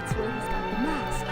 That's where he's got the mask.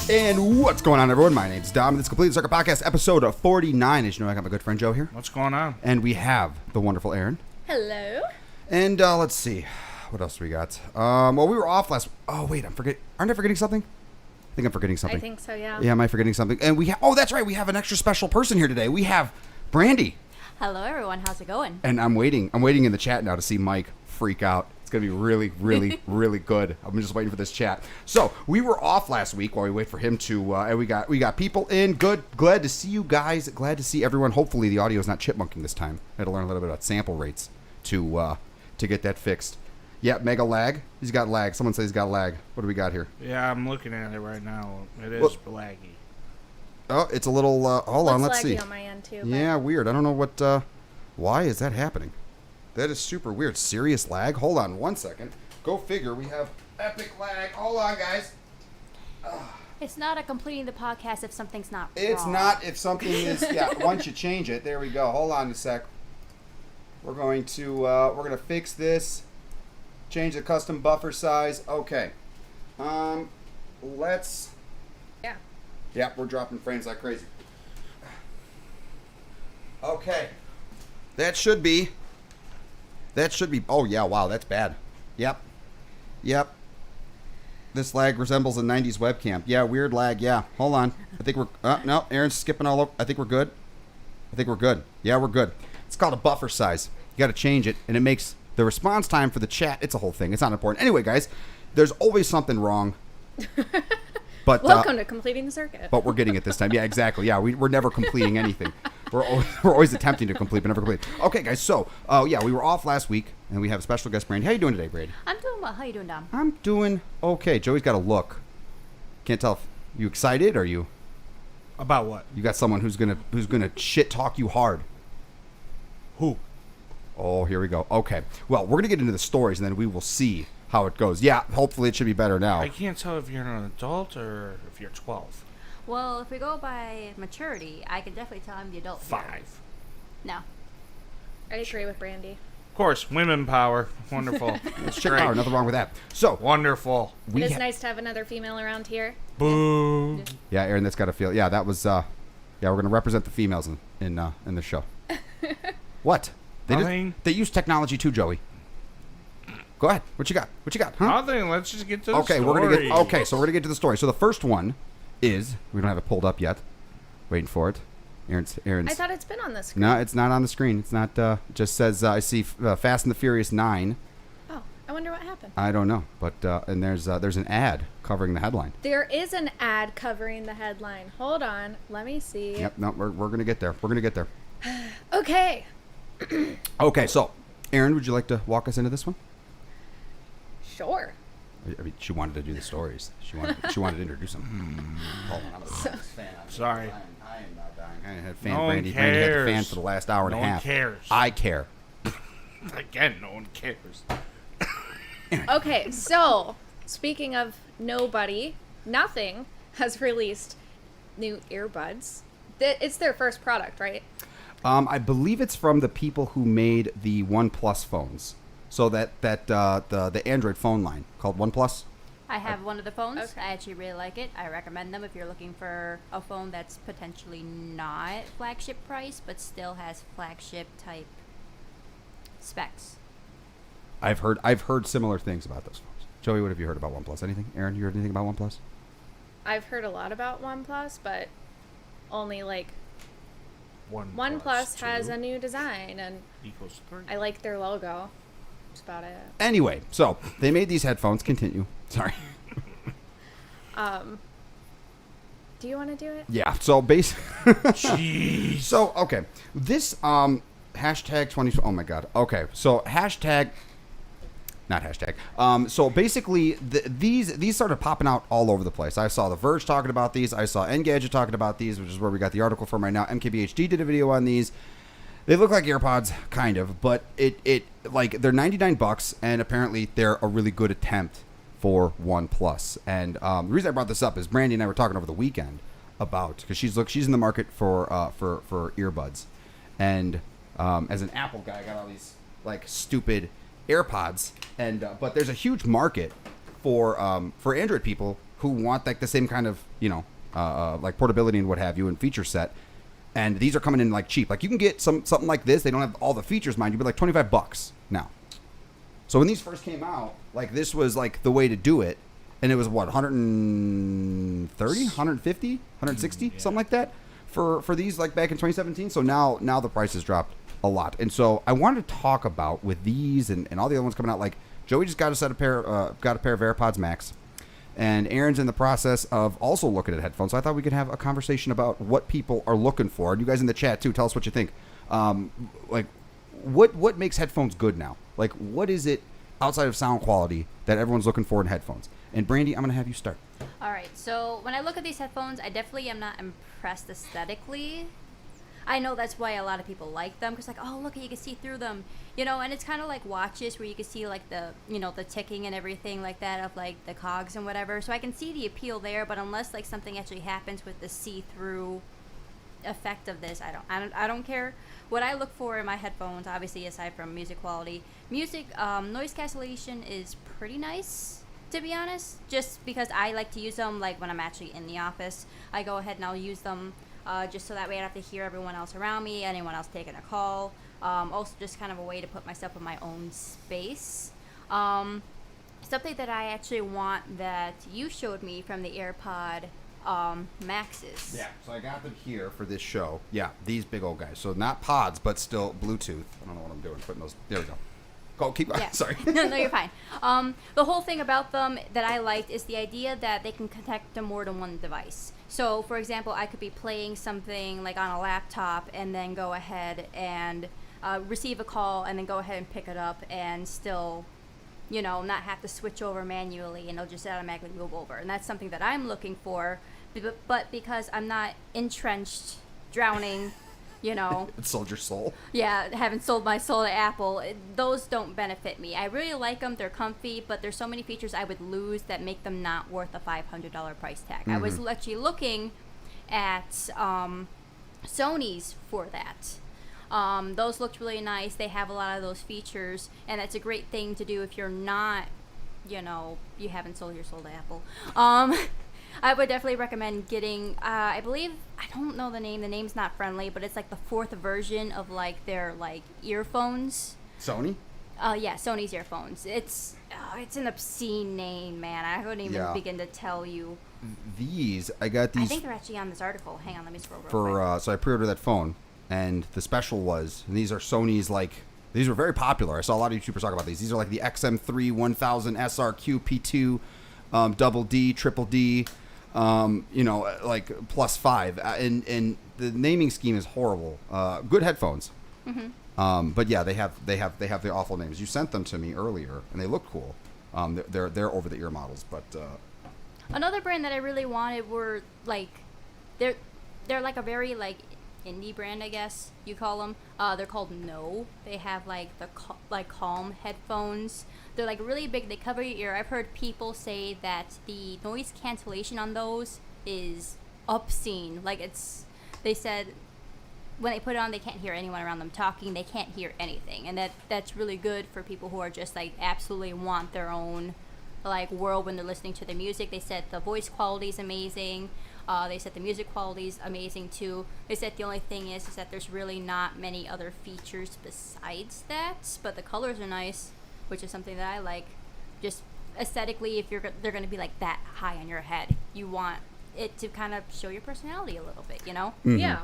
And what's going on, everyone? My name's Dom. This is Complete Circuit Podcast, episode 49. As you know, I got my good friend Joe here. What's going on? And we have the wonderful Aaron. Hello. And let's see. What else do we got? Well, we were off last... Oh, wait. Aren't I forgetting something? I think I'm forgetting something. I think so, yeah. Yeah, am I forgetting something? And we oh, that's right. We have an extra special person here today. We have Brandy. Hello, everyone. How's it going? And I'm waiting in the chat now to see Mike freak out. It's going to be really, really, really good. I'm just waiting for this chat. So, we were off last week while we wait for him to, and we got people in. Good. Glad to see you guys. Glad to see everyone. Hopefully, the audio is not chipmunking this time. I had to learn a little bit about sample rates to get that fixed. Yeah, mega lag. He's got lag. Someone says he's got lag. What do we got here? Yeah, I'm looking at it right now. It is laggy. Oh, it's a little, hold on, let's see. Laggy on my end, too. Yeah, weird. I don't know what, why is that happening? That is super weird. Serious lag? Hold on one second. Go figure. We have epic lag. Hold on, guys. It's not a completing the podcast if something's not It's wrong. not if something is, yeah, once you change it. There we go. Hold on a sec. We're going to fix this. Change the custom buffer size. Okay. Let's... Yeah. Yeah, we're dropping frames like crazy. Okay. That should be... Oh, yeah, wow, that's bad. Yep. This lag resembles a 90s webcam. Yeah, weird lag, yeah. Hold on. I think we're... no, Aaron's skipping all over. I think we're good. Yeah, we're good. It's called a buffer size. You got to change it, and it makes the response time for the chat. It's a whole thing. It's not important. Anyway, guys, there's always something wrong. But Welcome to Completing the Circuit. But we're getting it this time. Yeah, exactly. Yeah, we're never completing anything. We're always attempting to complete, but never complete. Okay, guys. So, yeah, we were off last week, and we have a special guest, Brandy. How you doing today, Brandy? I'm doing well. How you doing, Dom? I'm doing okay. Joey's got a look. Can't tell if you excited or you About what? got someone who's gonna shit talk you hard. Who? Oh, here we go. Okay. Well, we're gonna get into the stories, and then we will see how it goes. Yeah, hopefully it should be better now. I can't tell if you're an adult or if you're 12. Well, if we go by maturity, I can definitely tell I'm the adult. 5. Here. No. I agree with Brandy. Of course, women power. Wonderful. It's chick power. Nothing wrong with that. So Wonderful. It is nice to have another female around here. Boo. Yeah, Aaron, that's got to feel. Yeah, that was. Yeah, we're gonna represent the females in the show. What? Nothing. They use technology too, Joey. Go ahead. What you got? Huh? Nothing. Let's just get to the Okay, story. so we're gonna get to the story. So the first one is we don't have it pulled up yet. Waiting for it. Aaron's. I thought it's been on the screen. No, it's not on the screen. It's not. It just says I see Fast and the Furious 9. Oh, I wonder what happened. I don't know, but and there's an ad covering the headline. There is an ad covering the headline. Hold on. Let me see. Yep. No, we're gonna get there. Okay. Okay, so Aaron, would you like to walk us into this one? Sure. I mean, she wanted to do the stories. She wanted to introduce them. Hold on, I'm a fan. Sorry. I am not dying. I had fan No one Brandy. Brandy had the fan cares. for the last hour and No a one half. cares. I care. Again, no one cares. Okay, so speaking of nobody, Nothing has released new earbuds. It's their first product, right? I believe it's from the people who made the OnePlus phones. So the Android phone line called OnePlus. I have one of the phones. Okay. I actually really like it. I recommend them if you're looking for a phone that's potentially not flagship price, but still has flagship type specs. I've heard similar things about those phones. Joey, what have you heard about OnePlus? Anything? Aaron, you heard anything about OnePlus? I've heard a lot about OnePlus, but only like One OnePlus plus has two a new design, and equals 3. I like their logo. That's about it. Anyway, so they made these headphones. Continue. Sorry. Do you want to do it? Yeah. So Jeez. So okay, this hashtag 20. Oh my God. Okay. So hashtag. Not hashtag. So basically, these started popping out all over the place. I saw The Verge talking about these. I saw Engadget talking about these, which is where we got the article from right now. MKBHD did a video on these. They look like AirPods, kind of, but it like they're $99, and apparently they're a really good attempt for OnePlus. And the reason I brought this up is Brandy and I were talking over the weekend about, because she's in the market for earbuds, and as an Apple guy, I got all these like stupid AirPods, and but there's a huge market for Android people who want like the same kind of like portability and what have you and feature set. And these are coming in like cheap. Like you can get something like this. They don't have all the features, mind you, but like $25 now. So when these first came out, like this was like the way to do it. And it was what, 130, 150, 160, something like that for these like back in 2017. So now the price has dropped a lot. And so I wanted to talk about with these and all the other ones coming out, like Joey just got a pair of Airpods Max. And Aaron's in the process of also looking at headphones. So I thought we could have a conversation about what people are looking for. And you guys in the chat, too, tell us what you think. Like, what makes headphones good now? Like, what is it outside of sound quality that everyone's looking for in headphones? And, Brandy, I'm going to have you start. All right. So when I look at these headphones, I definitely am not impressed aesthetically. I know that's why a lot of people like them, because like, oh, look, you can see through them, and it's kind of like watches where you can see like the ticking and everything like that of like the cogs and whatever. So I can see the appeal there, but unless like something actually happens with the see-through effect of this, I don't care. What I look for in my headphones, obviously, aside from music quality, noise cancellation is pretty nice, to be honest, just because I like to use them like when I'm actually in the office. I go ahead and I'll use them just so that way I don't have to hear everyone else around me, anyone else taking a call. Also just kind of a way to put myself in my own space. Something that I actually want that you showed me from the AirPod Maxes. Yeah, so I got them here for this show. Yeah, these big old guys. So not pods, but still Bluetooth. I don't know what I'm doing. Putting those. There we go. Go, keep going. Yeah. Sorry. No, you're fine. The whole thing about them that I liked is the idea that they can connect to more than one device. So, for example, I could be playing something like on a laptop and then go ahead and receive a call and then go ahead and pick it up and still, not have to switch over manually, and it'll just automatically move over. And that's something that I'm looking for, but because I'm not entrenched, drowning, It sold your soul. Yeah, haven't sold my soul to Apple. Those don't benefit me. I really like them. They're comfy, but there's so many features I would lose that make them not worth a $500 price tag. I was actually looking at Sony's for that. Those looked really nice. They have a lot of those features, and that's a great thing to do if you're not, you haven't sold your soul to Apple. I would definitely recommend getting, I don't know the name. The name's not friendly, but it's like the fourth version of like their like earphones. Sony? Yeah, Sony's earphones. It's an obscene name, man. I couldn't even begin to tell you. I got these. I think they're actually on this article. Hang on, let me scroll real quick. So I pre-ordered that phone, and the special was, and these are Sony's these were very popular. I saw a lot of YouTubers talk about these. These are like the XM3 1000 SRQ P2, double D, triple D. Like +5, and the naming scheme is horrible. Good headphones, but yeah, they have the awful names. You sent them to me earlier, and they look cool. They're over the ear models, but another brand that I really wanted were like they're like a very like indie brand, I guess you call them. They're called No. They have like the Calm headphones. They're like really big. They cover your ear. I've heard people say that the noise cancellation on those is obscene. They said when they put it on, they can't hear anyone around them talking. They can't hear anything, and that's really good for people who are just like absolutely want their own like world when they're listening to the music. They said the voice quality is amazing. They said the music quality is amazing too. They said the only thing is that there's really not many other features besides that, but the colors are nice, which is something that I like. Just aesthetically, if they're going to be like that high on your head, you want it to kind of show your personality a little bit, Mm-hmm. Yeah.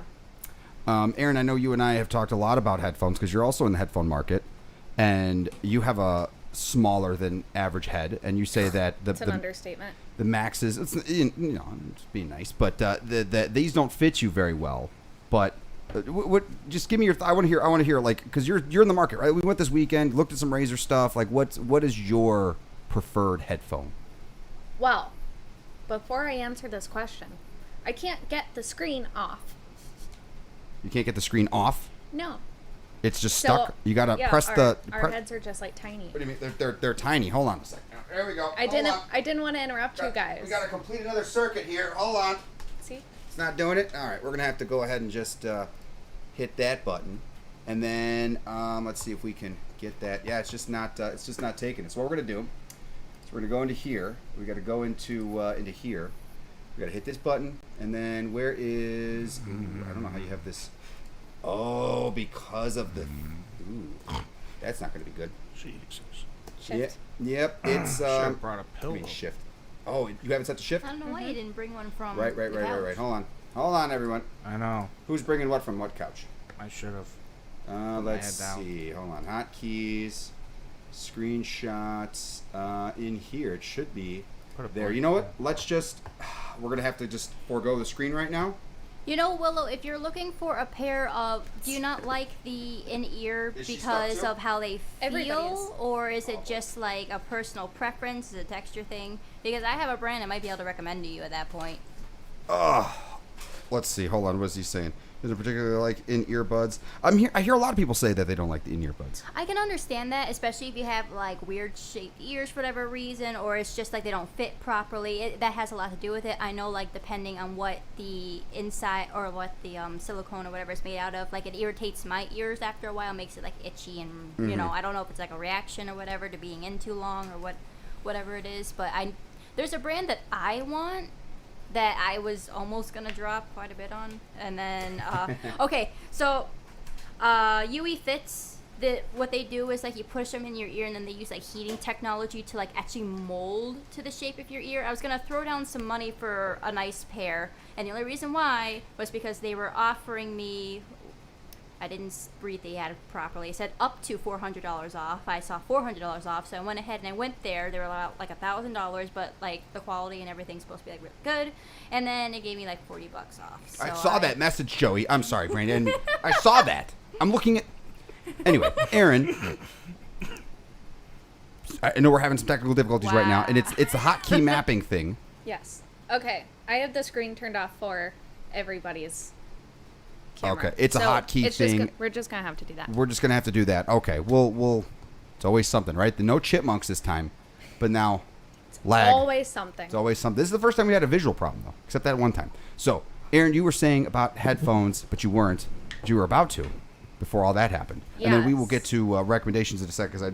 Aaron, I know you and I have talked a lot about headphones because you're also in the headphone market, and you have a smaller than average head, and you say that It's an understatement. the Maxes, it's I'm just being nice, but these don't fit you very well. But what? Just give me your. I want to hear like, because you're in the market, right? We went this weekend, looked at some Razer stuff. Like, what is your preferred headphone? Well, before I answer this question, I can't get the screen off. You can't get the screen off. No. It's just So, stuck. You gotta yeah, press our the. heads are just like tiny. What do you mean? They're tiny. Hold on a second. There we go. I didn't want to interrupt you guys. We gotta complete another circuit here. Hold on. See? It's not doing it. All right, we're gonna have to go ahead and just hit that button, and then let's see if we can get that. Yeah, it's just not taking it. So what we're gonna do is we're gonna go into here. We gotta go into here. We gotta hit this button, and then where is? Ooh, I don't know how you have this. Oh, because of the. Ooh, that's not gonna be good. Jesus. Shift. Yep. It's Should have brought a let pillow. me shift. Oh, you haven't set to shift. I don't know why you didn't bring one from. Right. the couch. Hold on, everyone. I know. Who's bringing what from what couch? I should have. Let's head down. see. Hold on. Hotkeys, screenshots. In here, it should be Put a there. blank You know what? there. Let's just. We're gonna have to just forego the screen right now. You know, Willow, if you're looking for a pair of, do you not like the in-ear Is she stuck because too? of how they Everybody feel, is. or is it just like a personal preference, is it a texture thing? Because I have a brand I might be able to recommend to you at that point. Let's see. Hold on. What is he saying? Is it particularly like in earbuds? I hear a lot of people say that they don't like the in earbuds. I can understand that, especially if you have like weird shaped ears for whatever reason, or it's just like they don't fit properly. That has a lot to do with it. I know, like depending on what the inside or what the silicone or whatever it's made out of, like it irritates my ears after a while, makes it like itchy, and you know, I don't know if it's like a reaction or whatever to being in too long or whatever it is. But there's a brand that I want that I was almost gonna drop quite a bit on, and then okay, so UE Fits. What they do is like you push them in your ear, and then they use like heating technology to like actually mold to the shape of your ear. I was gonna throw down some money for a nice pair, and the only reason why was because they were offering me. I didn't read the ad properly. It said up to $400 off. I saw $400 off, so I went ahead and I went there. They were about like $1,000, but like the quality and everything's supposed to be like really good. And then it gave me like $40 off. So I saw that message, Joey. I'm sorry, Brandon. I saw that. I'm looking at. Anyway, Aaron. I know we're having some technical difficulties right now, and it's a hotkey mapping thing. Yes. Okay. I have the screen turned off for everybody's camera. Okay, it's a hotkey it's thing. We're just gonna have to do that. We're just gonna have to do that. Okay, we'll. It's always something, right? No chipmunks this time, but now lag. Always something. It's always something. This is the first time we had a visual problem, though, except that one time. So, Aaron, you were saying about headphones, but you weren't. But you were about to, before all that happened. And then we will get to recommendations in a second, because I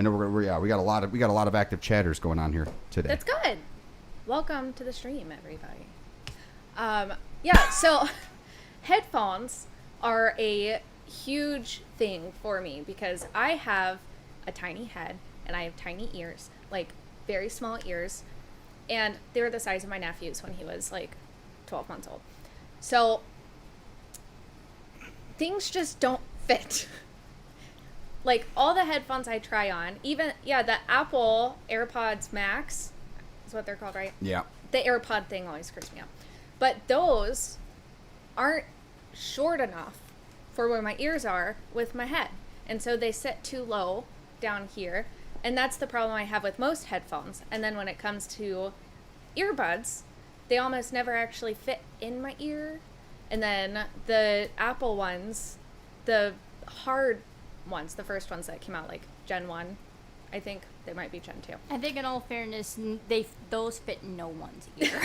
know we got a lot of active chatters going on here today. That's good. Welcome to the stream, everybody. Yeah. So, headphones are a huge thing for me because I have a tiny head and I have tiny ears, like very small ears, and they were the size of my nephew's when he was like 12 months old. So things just don't fit. Like all the headphones I try on, even the Apple Airpods Max is what they're called, right? Yeah. The AirPod thing always screws me up. But those aren't short enough for where my ears are with my head. And so they sit too low down here. And that's the problem I have with most headphones. And then when it comes to earbuds, they almost never actually fit in my ear. And then the Apple ones, the hard ones, the first ones that came out, like Gen 1, I think they might be Gen 2. I think in all fairness, those fit no one's ear.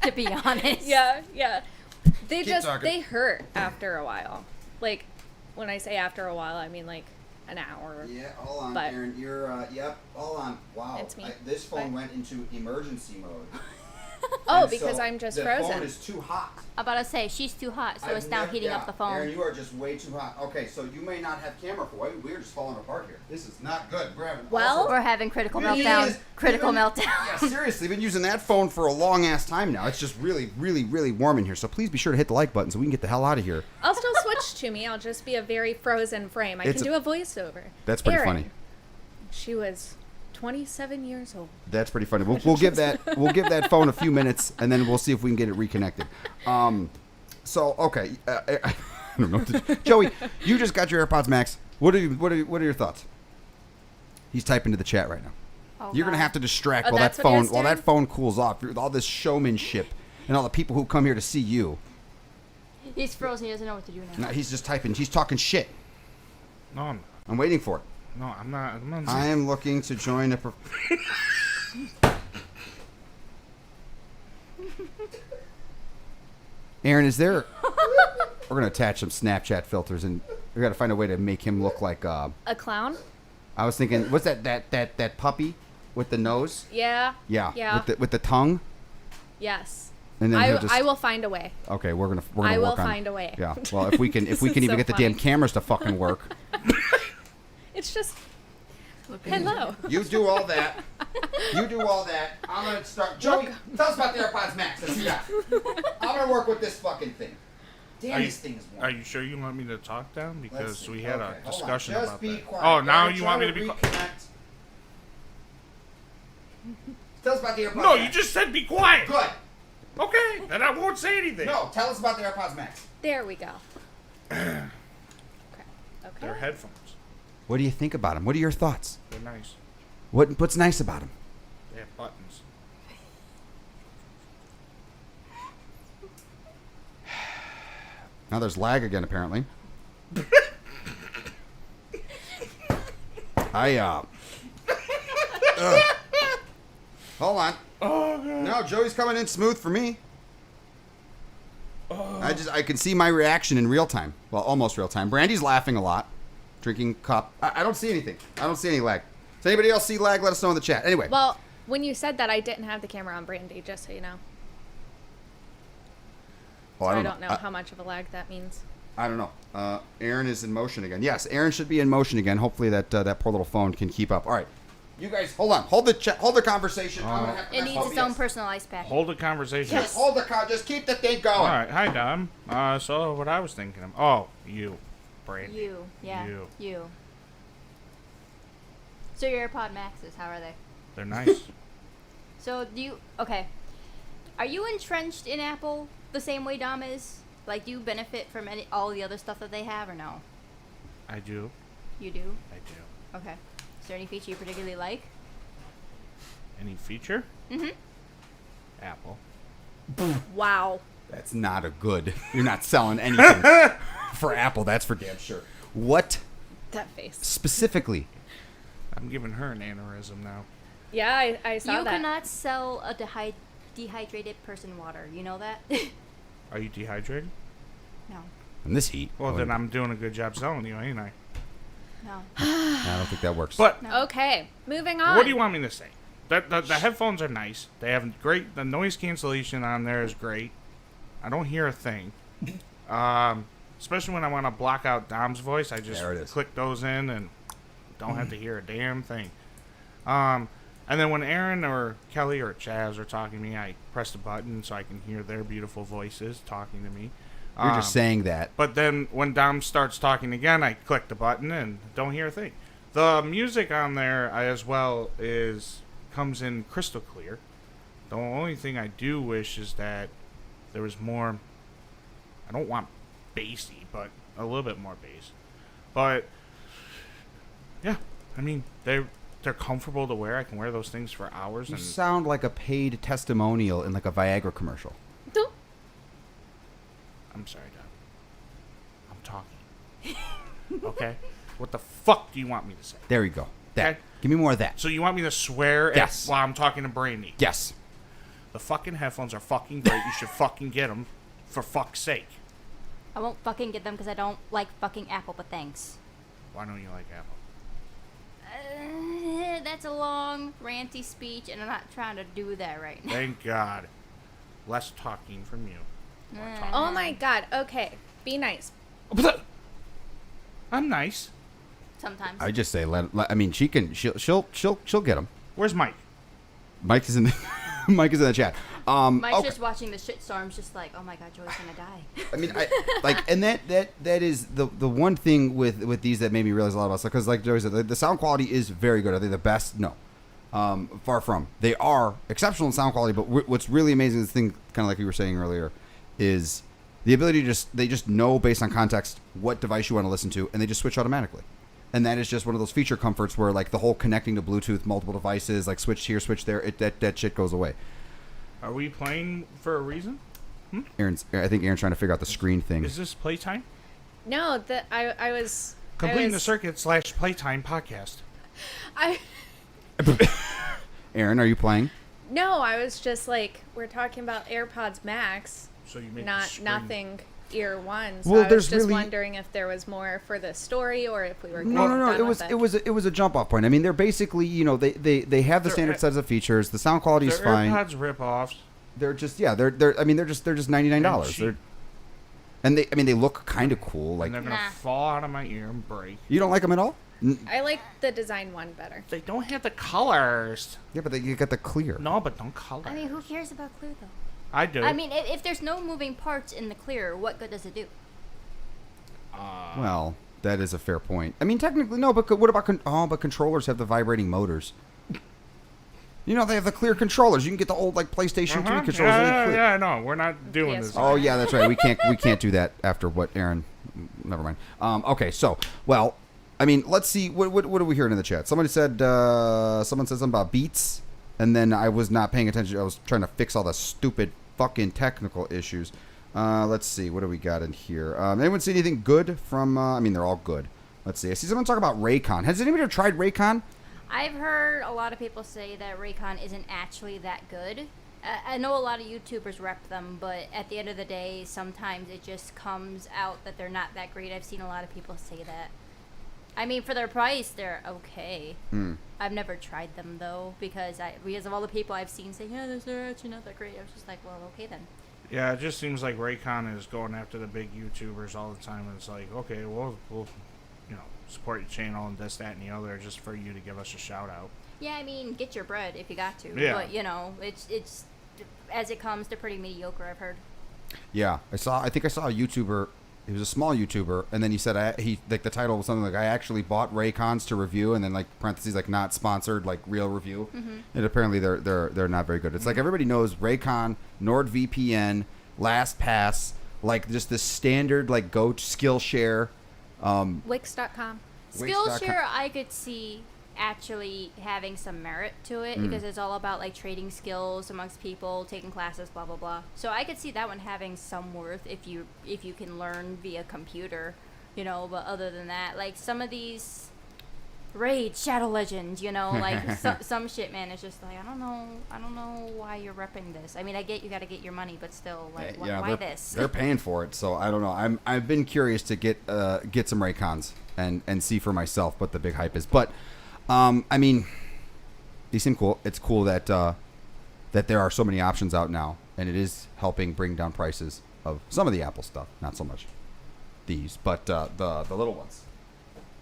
To be honest. Yeah. They Keep talking. they hurt after a while. Like, when I say after a while, I mean like an hour. Yeah, hold on, But- Aaron. You're, yep, hold on. Wow. It's me. This phone What? went into emergency mode. Oh, And because so I'm just the frozen. phone is too hot. I'm about to say, she's too hot, so it's now heating up the phone. Aaron, you are just way too hot. Okay, so you may not have camera for it. We're just falling apart here. This is not good. We're having Well- We're having critical We've been meltdown. using- Critical we've been- meltdown. Yeah, seriously, been using that phone for a long ass time now. It's just really, really, really warm in here. So please be sure to hit the like button so we can get the hell out of here. I'll still switch to me. I'll just be a very frozen frame. I It's can do a voiceover. That's pretty Erin, funny. She was 27 years old. That's pretty funny. We'll give that phone a few minutes, and then we'll see if we can get it reconnected. So okay, I don't know. Joey, you just got your AirPods Max. What are your thoughts? He's typing to the chat right now. Oh, You're gonna God. have to distract Oh, while that's what he was that doing? phone cools off. All this showmanship and all the people who come here to see you. He's frozen. He doesn't know what to do now. No, he's just typing. He's talking shit. No, I'm not. I'm waiting for it. No, I'm not. I am looking to join a. Aaron, is there? We're gonna attach some Snapchat filters, and we gotta find a way to make him look like. A clown? I was thinking, what's that puppy with the nose? Yeah. Yeah. Yeah. With the tongue. Yes. And then he'll just, I will find a way. Okay, we're gonna I will work on. find a way. Yeah. Well, if we can This even is so get the funny. damn cameras to fucking work. It's just. Hello. You do all that. You do all that. I'm gonna start. Joey, tell us about the Airpods Max. Let's see that. I'm gonna work with this fucking thing. Damn, this thing is warm. Are you sure you want me to talk down? Let's Because see. we had Okay, a hold on. discussion Just about be that. quiet. Oh, now Aaron, you try want me to to be quiet? reconnect. Tell us about the AirPods No, Max. you just said be quiet. Good. Okay, then I won't say anything. No, tell us about the AirPods Max. There we go. Okay. They're headphones. What do you think about them? What are your thoughts? They're nice. What's nice about them? They have buttons. Now there's lag again, apparently. Hold on. Oh, God. No, Joey's coming in smooth for me. I can see my reaction in real time. Well, almost real time. Brandy's laughing a lot. Drinking cup. I don't see anything. I don't see any lag. Does anybody else see lag? Let us know in the chat. Anyway. Well, when you said that, I didn't have the camera on Brandy, just so you know. Oh, So I don't know how much of a lag that means. I don't know. Aaron is in motion again. Yes, Aaron should be in motion again. Hopefully that poor little phone can keep up. All right. You guys, hold on. Hold the conversation. I'm gonna have to It mess needs with its own this. personalized package. Hold the conversation. Just hold the car. Just keep the thing going. All right. Hi, Dom. So what I was thinking of. Oh, you. Brandy. You. Yeah. You. You. So your AirPod Maxes, how are they? They're nice. So do you... Okay. Are you entrenched in Apple the same way Dom is? Like, do you benefit from all the other stuff that they have, or no? I do. You do? I do. Okay. Is there any feature you particularly like? Any feature? Mm-hmm. Apple. Wow. That's not a good. You're not selling anything for Apple. That's for damn sure. What That face. specifically? I'm giving her an aneurysm now. Yeah, I saw You that. cannot sell a dehydrated person water. You know that? Are you dehydrated? No. In this heat. Well, then I'm doing a good job selling you, ain't I? No. I don't think that works. But No. Okay, moving on. what do you want me to say? The headphones are nice. They have great. The noise cancellation on there is great. I don't hear a thing. Especially when I want to block out Dom's voice, I just There it is. click those in and don't have to hear a damn thing. And then when Aaron or Kelly or Chaz are talking to me, I press the button so I can hear their beautiful voices talking to me. You're just saying that. But then when Dom starts talking again, I click the button and don't hear a thing. The music on there as well comes in crystal clear. The only thing I do wish is that there was more. I don't want bassy, but a little bit more bass. But yeah, I mean they're comfortable to wear. I can wear those things for hours. You And sound like a paid testimonial in like a Viagra commercial. I'm sorry, Dom. I'm talking. Okay. What the fuck do you want me to say? There you go. That. Okay. Give me more of that. So you want me to swear Yes. while I'm talking to Brandy? Yes. The fucking headphones are fucking great. You should fucking get them, for fuck's sake. I won't fucking get them because I don't like fucking Apple, but thanks. Why don't you like Apple? That's a long, ranty speech, and I'm not trying to do that right now. Thank God. Less talking from you. Oh my god. Okay, be nice. I'm nice. Sometimes. I just say I mean, she'll get them. Where's Mike? Mike is in the Mike is in the chat. Mike's Okay. just watching the shitstorms, just like, oh my god, Joey's gonna die. I mean, and that is the one thing with these that made me realize a lot about stuff, because like Joey said, the sound quality is very good. Are they the best? No, far from. They are exceptional in sound quality, but what's really amazing is the thing, kind of like you were saying earlier, is the ability to they just know based on context what device you want to listen to, and they just switch automatically. And that is just one of those feature comforts where like the whole connecting to Bluetooth multiple devices, like switch here, switch there, that shit goes away. Are we playing for a reason? I think Aaron's trying to figure out the screen thing. Is this playtime? No, I was Completing the Circuit / Playtime podcast. I Aaron, are you playing? No, I was just like, we're talking about AirPods Max, So you make not nothing ear one. So Well, I was there's just really- wondering if there was more for the story or if we were No. done with It was a jump off point. I mean, they're basically, they have the They're standard sets of features. The sound quality is They're fine. AirPods rip-offs. They're just they're just $99. cheap. They look kind of cool. Like And they're going to Nah. fall out of my ear and break. you don't like them at all? I like the design one better. They don't have the colors. Yeah, but you got the clear. No, but don't color. I mean, who cares about clear though? I do. I mean, if there's no moving parts in the clear, what good does it do? Well, that is a fair point. I mean, technically no, but what about but controllers have the vibrating motors. They have the clear controllers. You can get the old like PlayStation 3 controllers. Yeah, clear. yeah, no, we're not doing this. PS4. Oh yeah, that's right. We can't do that after what Aaron. Never mind. Okay, so I mean, let's see. What are we hearing in the chat? Someone said something about Beats, and then I was not paying attention. I was trying to fix all the stupid fucking technical issues. Let's see. What do we got in here? Anyone see anything good from? I mean, they're all good. Let's see. I see someone talk about Raycon. Has anybody ever tried Raycon? I've heard a lot of people say that Raycon isn't actually that good. I know a lot of YouTubers rep them, but at the end of the day, sometimes it just comes out that they're not that great. I've seen a lot of people say that. I mean, for their price, they're okay. I've never tried them though, because of all the people I've seen saying, yeah, they're actually not that great. I was just like, well, okay then. Yeah, it just seems like Raycon is going after the big YouTubers all the time. And it's like, okay, we'll support your channel and this, that, and the other just for you to give us a shout out. Yeah, I mean, get your bread if you got to. Yeah. But it's as it comes, they're pretty mediocre. I've heard. Yeah, I think I saw a YouTuber. He was a small YouTuber, and then he said the title was something like I actually bought Raycons to review, and then like parentheses like not sponsored, like real review. And apparently they're not very good. It's like everybody knows Raycon, NordVPN, LastPass, like just the standard like Go Skillshare. Wix.com. Skillshare, I could see actually having some merit to it because it's all about like trading skills amongst people, taking classes, blah blah blah. So I could see that one having some worth if you can learn via computer, But other than that, like some of these Raid, Shadow Legends, like some shit, man. It's just like I don't know why you're repping this. I mean, I get you got to get your money, but still, like why this? They're paying for it, so I don't know. I've been curious to get some Raycons and see for myself what the big hype is, but. I mean, these seem cool. It's cool that there are so many options out now, and it is helping bring down prices of some of the Apple stuff. Not so much these, but the little ones.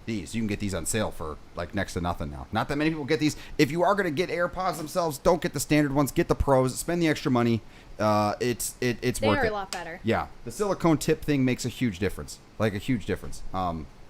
These you can get these on sale for like next to nothing now. Not that many people get these. If you are going to get AirPods themselves, don't get the standard ones. Get the Pros. Spend the extra money. It's They worth are it. a lot better. Yeah, the silicone tip thing makes a huge difference. Like a huge difference.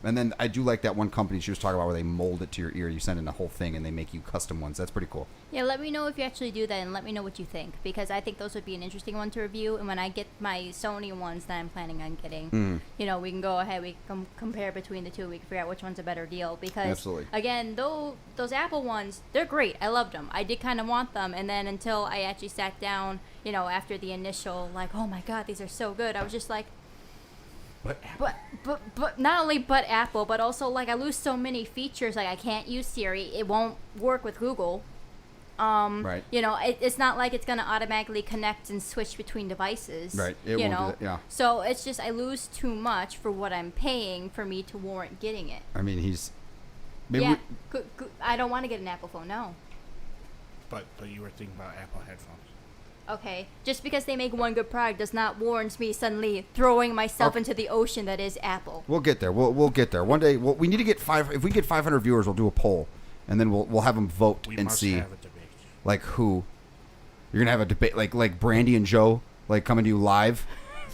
And then I do like that one company she was talking about where they mold it to your ear. You send in a whole thing and they make you custom ones. That's pretty cool. Yeah, let me know if you actually do that, and let me know what you think, because I think those would be an interesting one to review. And when I get my Sony ones that I'm planning on getting, we can go ahead, we can compare between the two. We can figure out which one's a better deal. Because Absolutely. again, those Apple ones, they're great. I loved them. I did kind of want them, and then until I actually sat down, after the initial like, oh my god, these are so good, I was just like. But not only but Apple, but also like I lose so many features. Like I can't use Siri. It won't work with Google. Right. It's not like it's gonna automatically connect and switch between devices. Right. It won't do that, yeah. So it's just I lose too much for what I'm paying for me to warrant getting it. I mean, I don't want to get an Apple phone. No. But you were thinking about Apple headphones. Okay, just because they make one good product does not warrant me suddenly throwing myself into the ocean that is Apple. We'll get there. We'll get there. One day, we need to get if we get 500 viewers, we'll do a poll, and then we'll have them vote We and must see have a debate. like who. You're gonna have a debate like Brandy and Joe like coming to you live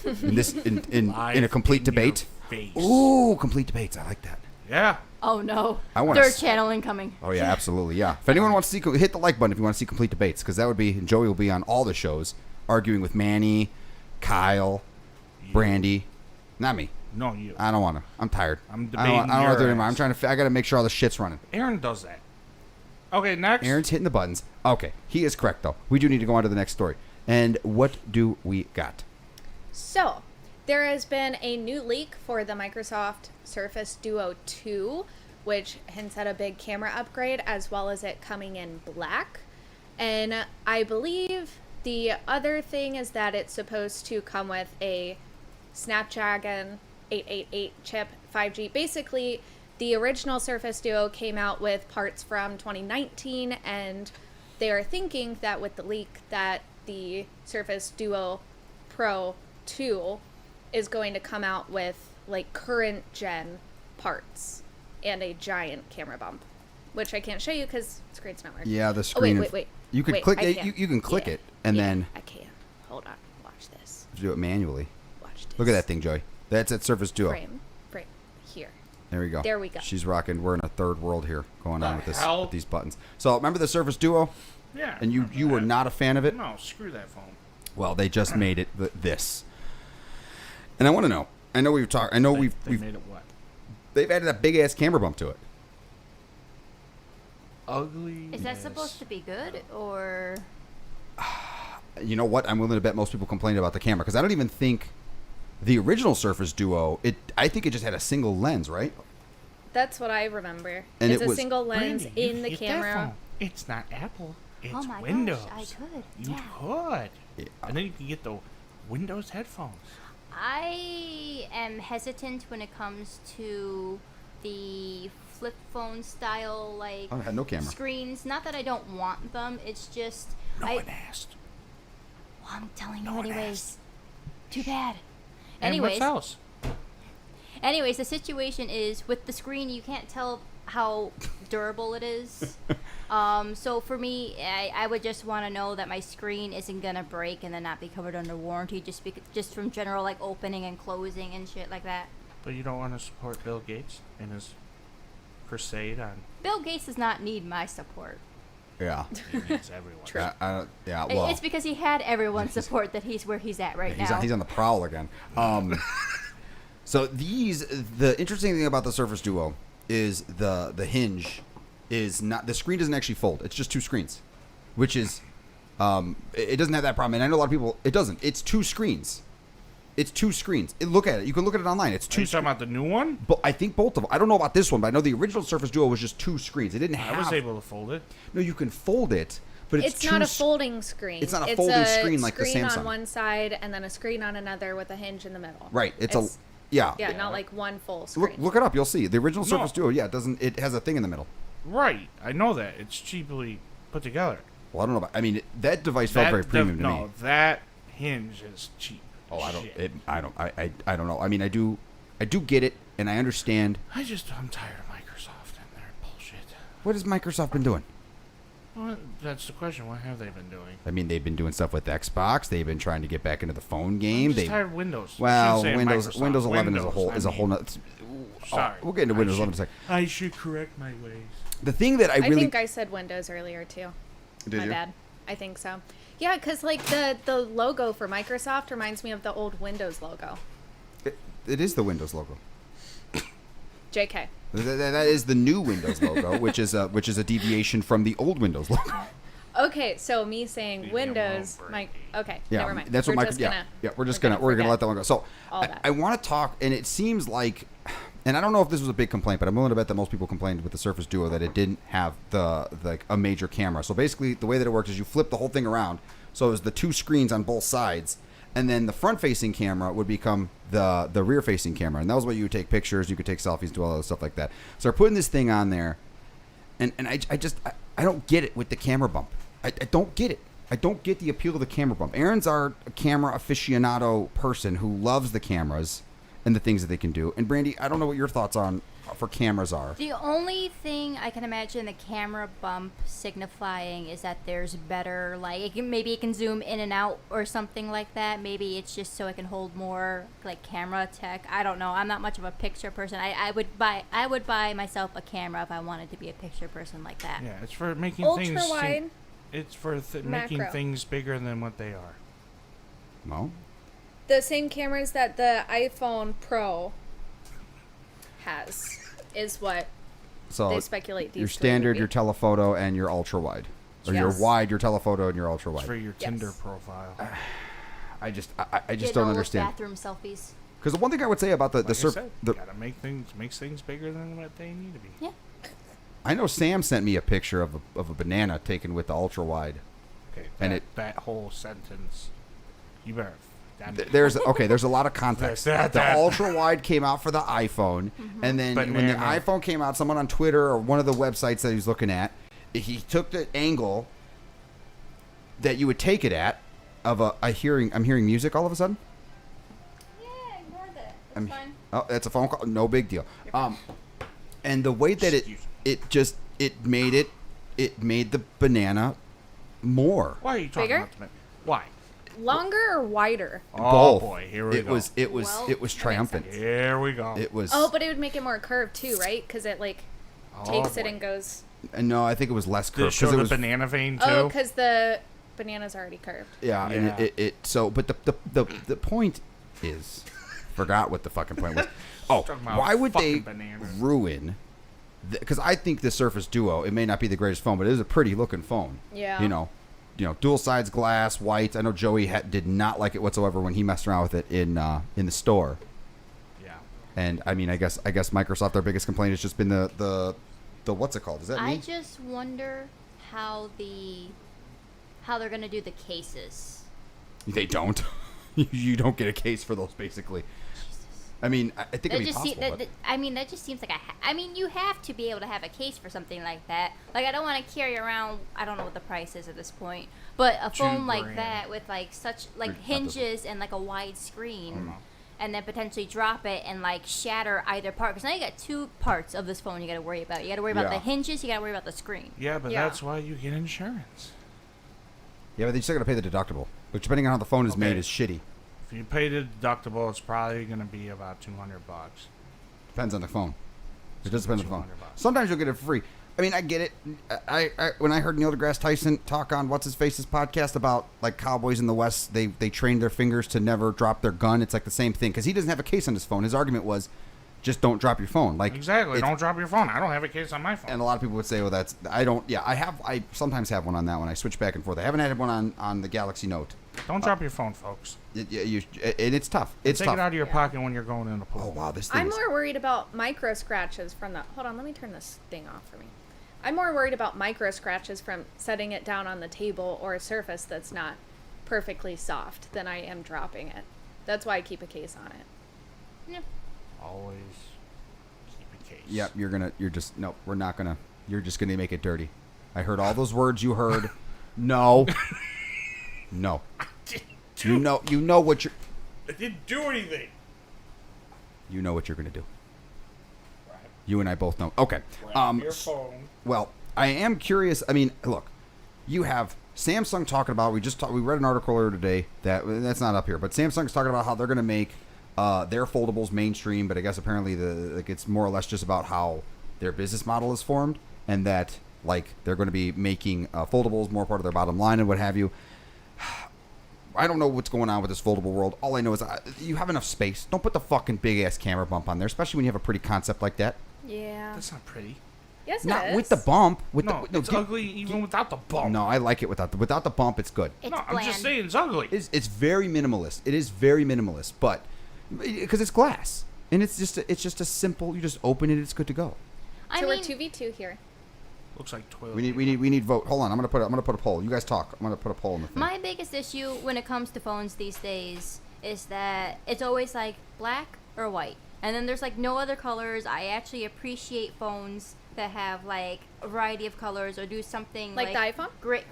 in this in a complete in your debate. face. Ooh, complete debates. I like that. Yeah. Oh no! I wanna Third channel incoming. Oh yeah, absolutely, yeah. If anyone wants to see, hit the like button if you want to see complete debates, because that would be Joey will be on all the shows, arguing with Manny, Kyle, Brandy, not me. No, you. I don't want to. I'm tired. I'm I debating don't want to do it your anymore. I'm ass. trying to. I got to make sure all the shit's running. Aaron does that. Okay, next. Aaron's hitting the buttons. Okay, he is correct though. We do need to go on to the next story. And what do we got? So, There has been a new leak for the Microsoft Surface Duo 2, which hints at a big camera upgrade, as well as it coming in black. And I believe the other thing is that it's supposed to come with a Snapdragon 888 chip, 5G. Basically, the original Surface Duo came out with parts from 2019, and they are thinking that with the leak that the Surface Duo Pro 2 is going to come out with like current gen parts and a giant camera bump, which I can't show you because the screen's not working. Yeah, the screen. Oh, wait. You can click it. You can click it, and then I can. Hold on. Watch this. do it manually. Watch this. Look at that thing, Joey. That's at Surface Duo. Frame here. There we go. There we go. She's rocking. We're in a third world here going on with this hell? with these buttons. So remember the Surface Duo? Yeah. And you were not a fan of it? No, screw that phone. Well, they just made it this. And I want to know. I know we've talked. I know They we've made it what? they've added a big ass camera bump to it. Ugly. Is that supposed to be good or? You know what? I'm willing to bet most people complained about the camera because I don't even think the original Surface Duo. I think it just had a single lens, right? That's what I remember. And It's it a was- single lens Brandy, you in the get that camera. phone. It's not Apple. It's Oh my Windows. gosh, I could. You Yeah. could. Yeah. And then you can get the Windows headphones. I am hesitant when it comes to the flip phone style like Oh, it had no camera. screens. Not that I don't want them. It's just No I. one asked. Well, I'm telling No you one anyways. asked. Too bad. And Anyways, what's else? anyways, the situation is with the screen, you can't tell how durable it is. So for me, I would just want to know that my screen isn't gonna break and then not be covered under warranty, just from general like opening and closing and shit like that. But you don't want to support Bill Gates in his crusade on Bill Gates does not need my support. Yeah. he needs everyone. True. Yeah. Well, It's because he had everyone's support that he's where he's at right now. he's on the prowl again. So the interesting thing about the Surface Duo is the hinge is not, the screen doesn't actually fold. It's just two screens, which is it doesn't have that problem. And I know a lot of people, it doesn't. It's two screens. It's two screens. Look at it. You can look at it online. It's Are two. you talking about the new one? But I think both of them. I don't know about this one, but I know the original Surface Duo was just two screens. It didn't have. I was able to fold it. No, you can fold it, but It's two not a s- folding screen. It's not a folding screen like the screen Samsung. on one side and then a screen on another with a hinge in the middle. Right. Yeah. Yeah, not like one full screen. Look it up. You'll see the original No. Surface Duo. Yeah, it doesn't. It has a thing in the middle. Right. I know that. It's cheaply put together. Well, I don't know. I mean, that device felt very premium to me. That hinge is cheap. Oh, I don't. Shit. I don't know. I mean, I do get it, and I understand. I'm tired of Microsoft and their bullshit. What has Microsoft been doing? Well, that's the question. What have they been doing? I mean, they've been doing stuff with Xbox. They've been trying to get back into the phone I'm game. just They tired of Windows. I well, shouldn't say Microsoft. Windows 11 is a Windows, whole I mean. nother. Sorry. We'll get into I Windows should- 11 in a second. I should correct my ways. The thing that I I really think I said Windows earlier too. did My you? bad. I think so. Yeah, because like the logo for Microsoft reminds me of the old Windows logo. It is the Windows logo. JK. That is the new Windows logo, which is a deviation from the old Windows logo. Okay, so me saying Leave me Windows, alone, Mike. Brady. Okay, Yeah, never mind. that's what We're Microsoft. just Yeah, gonna- yeah, we're gonna gonna forget let that one go. So all that. I want to talk, and it seems like, and I don't know if this was a big complaint, but I'm willing to bet that most people complained with the Surface Duo that it didn't have a major camera. So basically, the way that it works is you flip the whole thing around, so it was the two screens on both sides, and then the front-facing camera would become the rear-facing camera, and that was what you would take pictures, you could take selfies, do all that stuff like that. So they're putting this thing on there, and I don't get it with the camera bump. I don't get it. I don't get the appeal of the camera bump. Aaron's our camera aficionado person who loves the cameras and the things that they can do. And Brandy, I don't know what your thoughts on for cameras are. The only thing I can imagine the camera bump signifying is that there's better, like maybe it can zoom in and out or something like that. Maybe it's just so it can hold more like camera tech. I don't know. I'm not much of a picture person. I would buy myself a camera if I wanted to be a picture person like that. Yeah, it's for making Ultra things. wide. It's for making Macro. things bigger than what they are. Well, The same cameras that the iPhone Pro has is what so they speculate these your screens standard, would be. your telephoto, and your ultra wide, or your Yes. wide, your telephoto, and your ultra It's for wide. your Yes. Tinder profile. I just Getting don't all those understand. bathroom selfies. Because the one thing I would say about the Like I surf, said, gotta make things bigger than what they need to be. Yeah. I know Sam sent me a picture of a banana taken with the ultra wide. Okay, And that whole sentence, you better. There's a lot of context. That- The ultra wide came out for the iPhone, and then when the Banana. iPhone came out, someone on Twitter or one of the websites that he was looking at, he took the angle that you would take it at of I'm hearing music all of a sudden. Yeah, ignore that. I'm- That's fine. Oh, that's a phone call. No big deal. And the way that it made the banana more. Why are you talking Bigger? about the Why? Longer or wider? Oh Both. boy, here we it go. was it was Well, it was that makes triumphant. sense. Here we go. It was. Oh, but it would make it more curved too, right? Because it like takes it boy. and goes. No, I think it was less Did it curved show it the was. banana vein too? Oh, because the banana's already curved. Yeah, Yeah. and it so but the point is, forgot what the fucking point was. Oh, Talking about why would they fucking bananas. ruin? Because I think the Surface Duo, it may not be the greatest phone, but it is a pretty looking phone. Yeah. You know, dual sides glass, white. I know Joey did not like it whatsoever when he messed around with it in the store. Yeah. And I mean, I guess Microsoft, their biggest complaint has just been the what's it called? Is that I me? just wonder how they're gonna do the cases. They don't. You don't get a case for those, basically. I mean, I think it'd be possible. But That just seems like you have to be able to have a case for something like that. Like, I don't want to carry around. I don't know what the price is at this point, but a phone like $2,000. that with like such like Not this hinges and like a wide screen, and then potentially drop it and like shatter either part. Because now you got two parts of this phone you got to worry about. You got to worry about Yeah. the hinges. You got to worry about the screen. Yeah, but Yeah. that's why you get insurance. yeah, but they still got to pay the deductible, which depending on how the phone is made Okay. is shitty. If you pay the deductible, it's probably going to be about $200. Depends on the phone. It does depend on the phone. $200. Sometimes you'll get it for free. I mean, I get it. I when I heard Neil deGrasse Tyson talk on What's His Face's podcast about like cowboys in the West, they trained their fingers to never drop their gun. It's like the same thing because he doesn't have a case on his phone. His argument was, just don't drop your phone. Like Exactly. it's- Don't drop your phone. I don't have a case on my phone. And a lot of people would say, well, that's I don't. Yeah, I sometimes have one on that one. I switch back and forth. I haven't had one on the Galaxy Note. Don't drop your phone, folks. And it's tough. It's Take tough. it out of your Yeah. pocket when you're going in the pool. Oh wow, this thing. I'm is- more worried about micro scratches from the. Hold on, let me turn this thing off for me. I'm more worried about micro scratches from setting it down on the table or a surface that's not perfectly soft than I am dropping it. That's why I keep a case on it. Yeah. Always keep a case. Yep, we're not gonna. You're just gonna make it dirty. I heard all those words you heard. No. No. You know what you're. I didn't do anything. You know what you're gonna do. You and I both know. Okay. Grab your phone. Well, I am curious. I mean, look, you have Samsung talking about. We read an article earlier today that's not up here, but Samsung's talking about how they're going to make their foldables mainstream. But I guess apparently it's more or less just about how their business model is formed, and that like they're going to be making foldables more part of their bottom line and what have you. I don't know what's going on with this foldable world. All I know is you have enough space. Don't put the fucking big ass camera bump on there, especially when you have a pretty concept like that. Yeah. That's not pretty. Yes, it Not is. with the bump. No, it's ugly even without the bump. No, I like it without the bump. It's good. It's No, I'm bland. just saying it's ugly. It's very minimalist. It is very minimalist, but because it's glass and it's just a simple. You just open it. It's good to go. I So mean, we're 2v2 here. Looks like toilet. We need vote. Hold on. I'm gonna put a poll. You guys talk. I'm gonna put a poll in the thing. my biggest issue when it comes to phones these days is that it's always like black or white. And then there's like no other colors. I actually appreciate phones that have like a variety of colors or do something Like the iPhone? Great.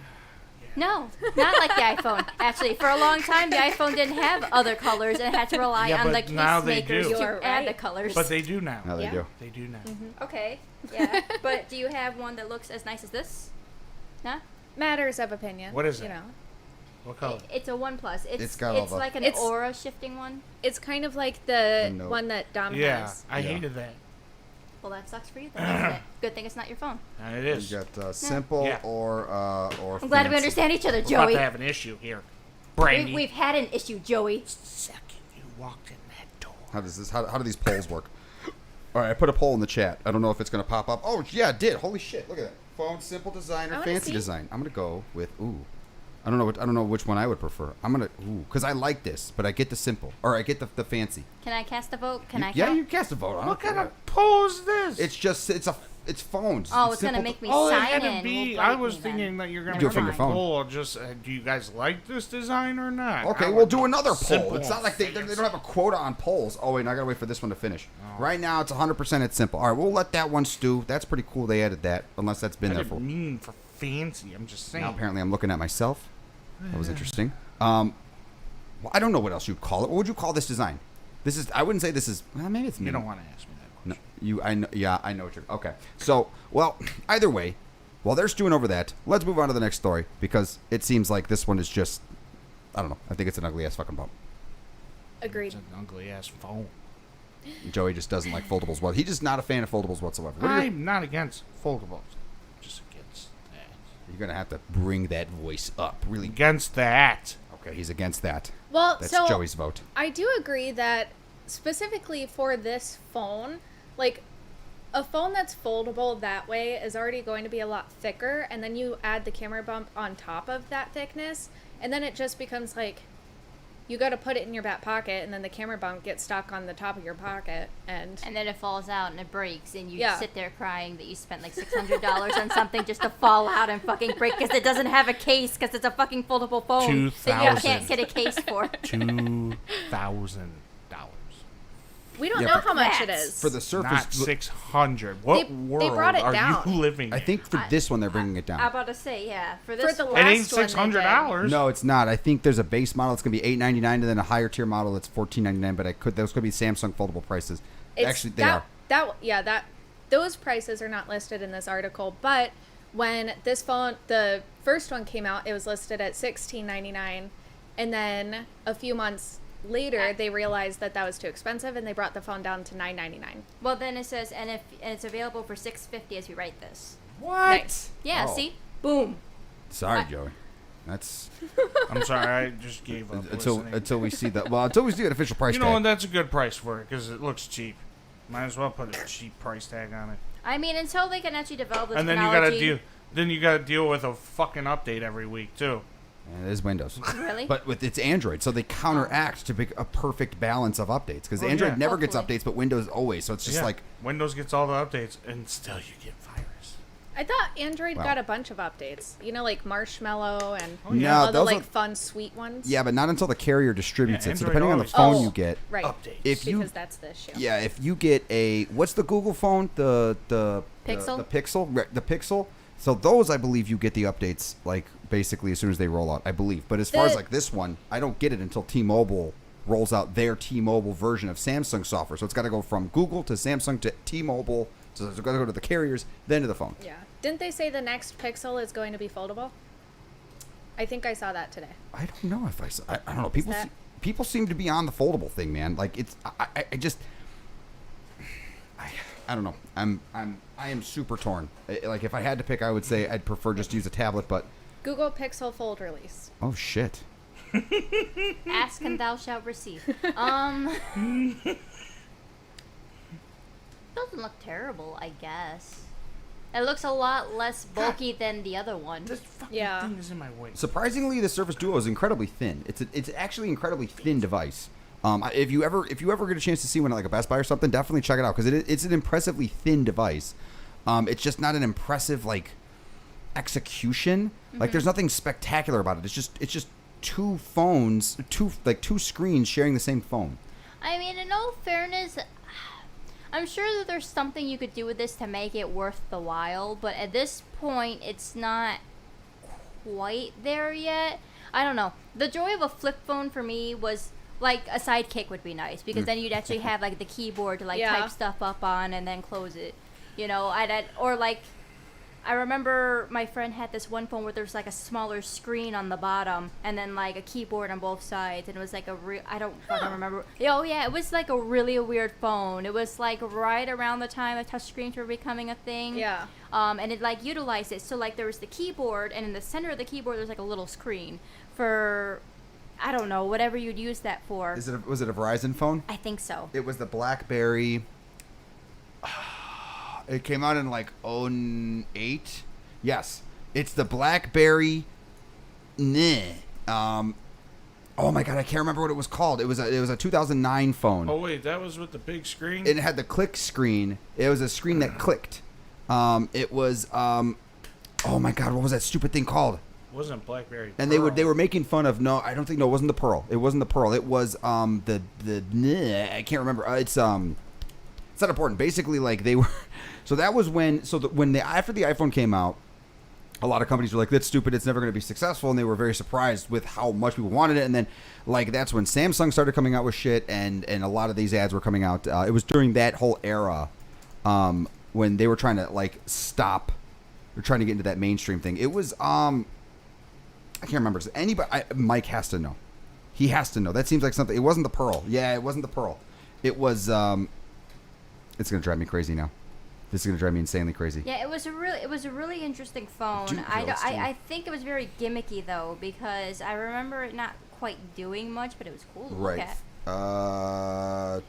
No, not like the iPhone. Actually, for a long time, the iPhone didn't have other colors and had to rely Yeah, on the but now case they makers do. to You're add the right. colors. But they do now. Now they Yeah. do. They do now. Okay, yeah. But do you have one that looks as nice as this? Nah? Matters of opinion. What is you it? know? What color? It's a OnePlus. It's It's got all it's the- like an It's- aura shifting one. It's kind of like the No. one that Dom Yeah, has. I Yeah. hated that. Well, that sucks for you then, doesn't it? Good thing it's not your phone. And it is. You got simple Yeah. or. I'm glad we fancy. understand each other, We're about Joey. to have an issue here. Brandy. We've had an issue, Joey. Second you walked in that door. How do these polls work? All right, I put a poll in the chat. I don't know if it's gonna pop up. Oh yeah, it did. Holy shit! Look at that. Phone, simple design, I or wanna fancy see. design. I'm gonna go with I don't know which one I would prefer. I'm gonna because I like this, but I get the simple or I get the fancy. Can I cast a vote? Can I? Yeah, you cast a vote on it. What kind of pose is this? It's phones. Oh, it's simple gonna make me Oh, it sign had to in. be. Well, I bite was me then. thinking that you're gonna do it from your phone. poll. Just do you guys like this design or not? Okay, I we'll would do another poll. simple It's not like they don't have a quota on polls. Oh, wait, I got to wait for this one to finish. Oh. Right now, it's 100% it's simple. All right, we'll let that one stew. That's pretty cool they added that, unless that's been I there didn't for... mean for fancy. I'm just saying. Now, apparently, I'm looking at myself. That was interesting. Well, I don't know what else you'd call it. What would you call this design? This is... I wouldn't say this is... Well, maybe it's... You don't want to ask me that No, question. I know. Yeah, I know what you're... Okay. So, well, either way, while they're stewing over that, let's move on to the next story, because it seems like this one is just... I don't know. I think it's an ugly-ass fucking bump. Agreed. It's an ugly ass phone. Joey just doesn't like foldables. Well, he's just not a fan of foldables whatsoever. What are you, I'm not against foldables. Just against that. you're going to have to bring that voice up. Really. Against that. Okay, he's against that. Well, That's so Joey's vote. I do agree that specifically for this phone, like a phone that's foldable that way is already going to be a lot thicker, and then you add the camera bump on top of that thickness, and then it just becomes like you got to put it in your back pocket, and then the camera bump gets stuck on the top of your pocket, and And then it falls out and it breaks, and you Yeah. sit there crying that you spent like $600 on something just to fall out and fucking break because it doesn't have a case because it's a fucking foldable phone that you can't get a case for. $2,000. we don't Yeah, know for- how much it Rats. is. For the Surface... Not 600. What They world brought it are down. you living? I think for this one, they're bringing it down. I'm about to say, yeah. For For this the one, It last ain't one they did. $600. No, it's not. I think there's a base model that's going to be $899, and then a higher tier model that's $1499. But those could be Samsung foldable prices. It's Actually, they are. Those prices are not listed in this article, but when this phone, the first one came out, it was listed at $16.99, and then a few months later they realized that was too expensive, and they brought the phone down to $9.99. well, then it says, and it's available for $650 as we write this. What? Nice. Yeah, Oh. see? Boom. Sorry, Joey. That's I'm sorry, I just gave up. listening. until we see that. Well, until we see an official price You tag. know what? That's a good price for it because it looks cheap. Might as well put a cheap price tag on it. I mean, until they can actually develop the And then technology. you gotta deal with a fucking update every week too. And it is Windows. Really? But with it's Android, so they counteract to make a perfect balance of updates. Because Well, Android yeah. never gets Hopefully. updates, but Windows always. So it's just Yeah. like Windows gets all the updates, and still you get virus. I thought Android Wow. got a bunch of updates. You know, like Marshmallow and Oh, yeah. No, all the those like are- fun, sweet ones. yeah, but not until the carrier distributes Yeah, it. So Android depending on the always phone does. you get, Right. Updates. if you Because that's the issue. yeah, if you get a what's the Google phone, the Pixel? the Pixel, the Pixel. So those, I believe, you get the updates like basically as soon as they roll out. I believe. But as far as The- like this one, I don't get it until T-Mobile rolls out their T-Mobile version of Samsung software. So it's got to go from Google to Samsung to T-Mobile. So it's got to go to the carriers, then to the phone. Yeah. Didn't they say the next Pixel is going to be foldable? I think I saw that today. I don't know if I saw. I don't know. People that- people seem to be on the foldable thing, man. Like it's. I just. I don't know. I am super torn. Like if I had to pick, I would say I'd prefer just to use a tablet. But Google Pixel Fold release. oh shit. Ask and thou shalt receive. Doesn't look terrible, I guess. It looks a lot less bulky than the other one. This fucking Yeah. thing is in my way. Surprisingly, the Surface Duo is incredibly thin. It's actually an incredibly thin device. If you ever get a chance to see one at like a Best Buy or something, definitely check it out because it's an impressively thin device. It's just not an impressive like execution. Like there's nothing spectacular about it. It's just two phones, two screens sharing the same phone. I mean, in all fairness, I'm sure that there's something you could do with this to make it worth the while, but at this point, it's not quite there yet. I don't know. The joy of a flip phone for me was like a sidekick would be nice because then you'd actually have like the keyboard to like Yeah. type stuff up on and then close it. You know, or like I remember my friend had this one phone where there's like a smaller screen on the bottom and then like a keyboard on both sides and it was like a real I don't fucking remember. Oh yeah, it was like a really weird phone. It was like right around the time that touchscreens were becoming a thing. Yeah. And it like utilized it. So like there was the keyboard and in the center of the keyboard there's like a little screen for I don't know, whatever you'd use that for. Was it a Verizon phone? I think so. It was the BlackBerry. It came out in like 08. Yes, it's the BlackBerry Oh my god, I can't remember what it was called. It was a 2009 phone. Oh wait, that was with the big screen. It had the click screen. It was a screen that clicked. It was oh my god, what was that stupid thing called? Wasn't BlackBerry. And Pearl. they were making fun of I don't think it wasn't the Pearl. It wasn't the Pearl. It was I can't remember. It's not important. Basically, like they were. So that was when after the iPhone came out, a lot of companies were like, that's stupid, it's never going to be successful, and they were very surprised with how much people wanted it. And then like that's when Samsung started coming out with shit, and a lot of these ads were coming out. It was during that whole era when they were trying to like stop, they're trying to get into that mainstream thing. It was I can't remember. Mike has to know. He has to know. That seems like something. It wasn't the Pearl. Yeah, it wasn't the Pearl. It was it's going to drive me crazy now. This is going to drive me insanely crazy. Yeah, it was a really interesting phone. Dude, I think it was very gimmicky though, because I remember it not quite doing much, but it was cool to look at.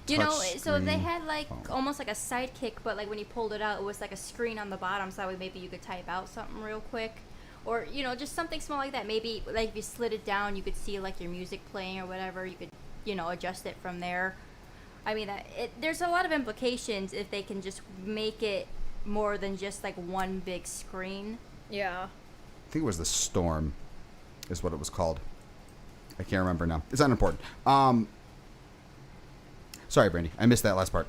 You know, so they had like almost like a sidekick, but like when you pulled it out, it was like a screen on the bottom, so that way maybe you could type out something real quick, or you know, just something small like that. Maybe like if you slid it down, you could see like your music playing or whatever. You could, you know, adjust it from there. I mean, there's a lot of implications if they can just make it more than just like one big screen. Yeah. I think it was the Storm, is what it was called. I can't remember now. It's not important. Sorry, Brandy, I missed that last part.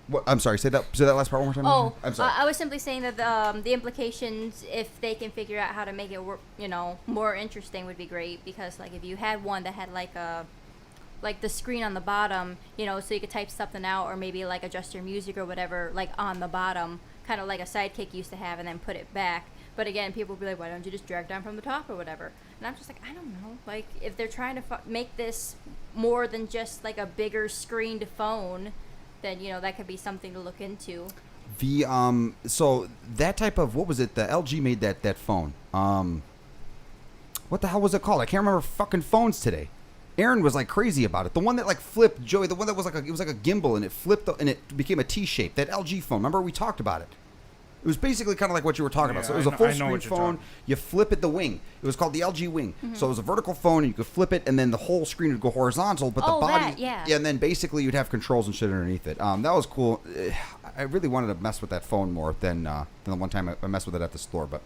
What? I'm sorry. Say that last part one more time. Oh, I'm sorry. I was simply saying that the implications, if they can figure out how to make it work, you know, more interesting, would be great. Because like if you had one that had like the screen on the bottom, you know, so you could type something out, or maybe like adjust your music or whatever, like on the bottom, kind of like a sidekick used to have, and then put it back. But again, people will be like, why don't you just drag down from the top or whatever? And I'm just like, I don't know. Like, if they're trying to make this more than just like a bigger screened phone, then, you know, that could be something to look into. So that type of, what was it? The LG made that phone. What the hell was it called? I can't remember fucking phones today. Aaron was like crazy about it. The one that like flipped, Joey, the one that was like it was like a gimbal, and it flipped and it became a T shape. That LG phone. Remember we talked about it? It was basically kind of like what you were talking about. So it was a full screen phone. You flip it the wing. It was called the LG Wing. Mm-hmm. So it was a vertical phone, and you could flip it, and then the whole screen would go horizontal, but the body, yeah, and then basically you'd have controls and shit underneath it. That was cool. I really wanted to mess with that phone more than the one time I messed with it at the store. But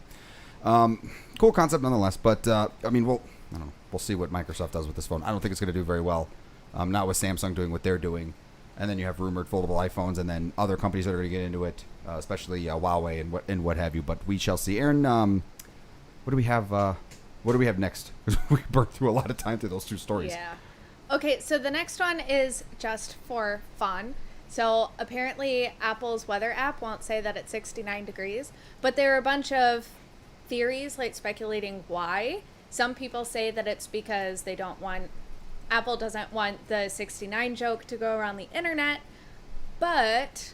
cool concept nonetheless. But I mean, I don't know. We'll see what Microsoft does with this phone. I don't think it's going to do very well. Not with Samsung doing what they're doing. And then you have rumored foldable iPhones, and then other companies that are going to get into it, especially Huawei and what have you. But we shall see. Aaron, what do we have? What do we have next? We burned through a lot of time through those two stories. Yeah. Okay, so the next one is just for fun. So apparently Apple's weather app won't say that it's 69 degrees, but there are a bunch of theories like speculating why. Some people say that it's because Apple doesn't want the 69 joke to go around the internet, but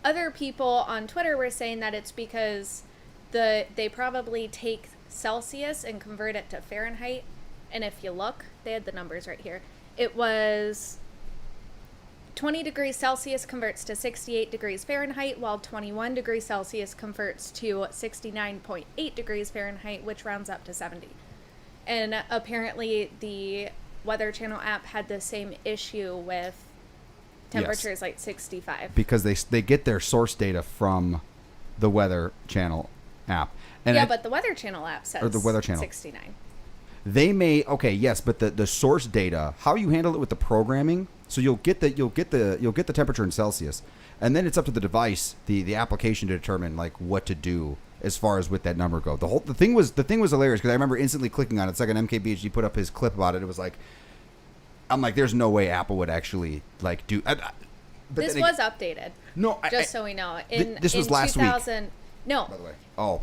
other people on Twitter were saying that it's because they probably take Celsius and convert it to Fahrenheit, and if you look, they had the numbers right here. It was 20 degrees Celsius converts to 68 degrees Fahrenheit, while 21 degrees Celsius converts to 69.8 degrees Fahrenheit, which rounds up to 70. And apparently the Weather Channel app had the same issue with temperatures like 65. Because they get their source data from the Weather Channel app. And but the Weather Channel app says or the Weather Channel 69. They may yes, but the source data, how you handle it with the programming, so you'll get the temperature in Celsius, and then it's up to the device, the application to determine like what to do as far as with that number go. The thing was hilarious because I remember instantly clicking on it. It's like an MKBHD put up his clip about it. It was like, I'm like, there's no way Apple would actually like do. But this was updated. No, so we know. This was last 2000, week. No. By the way,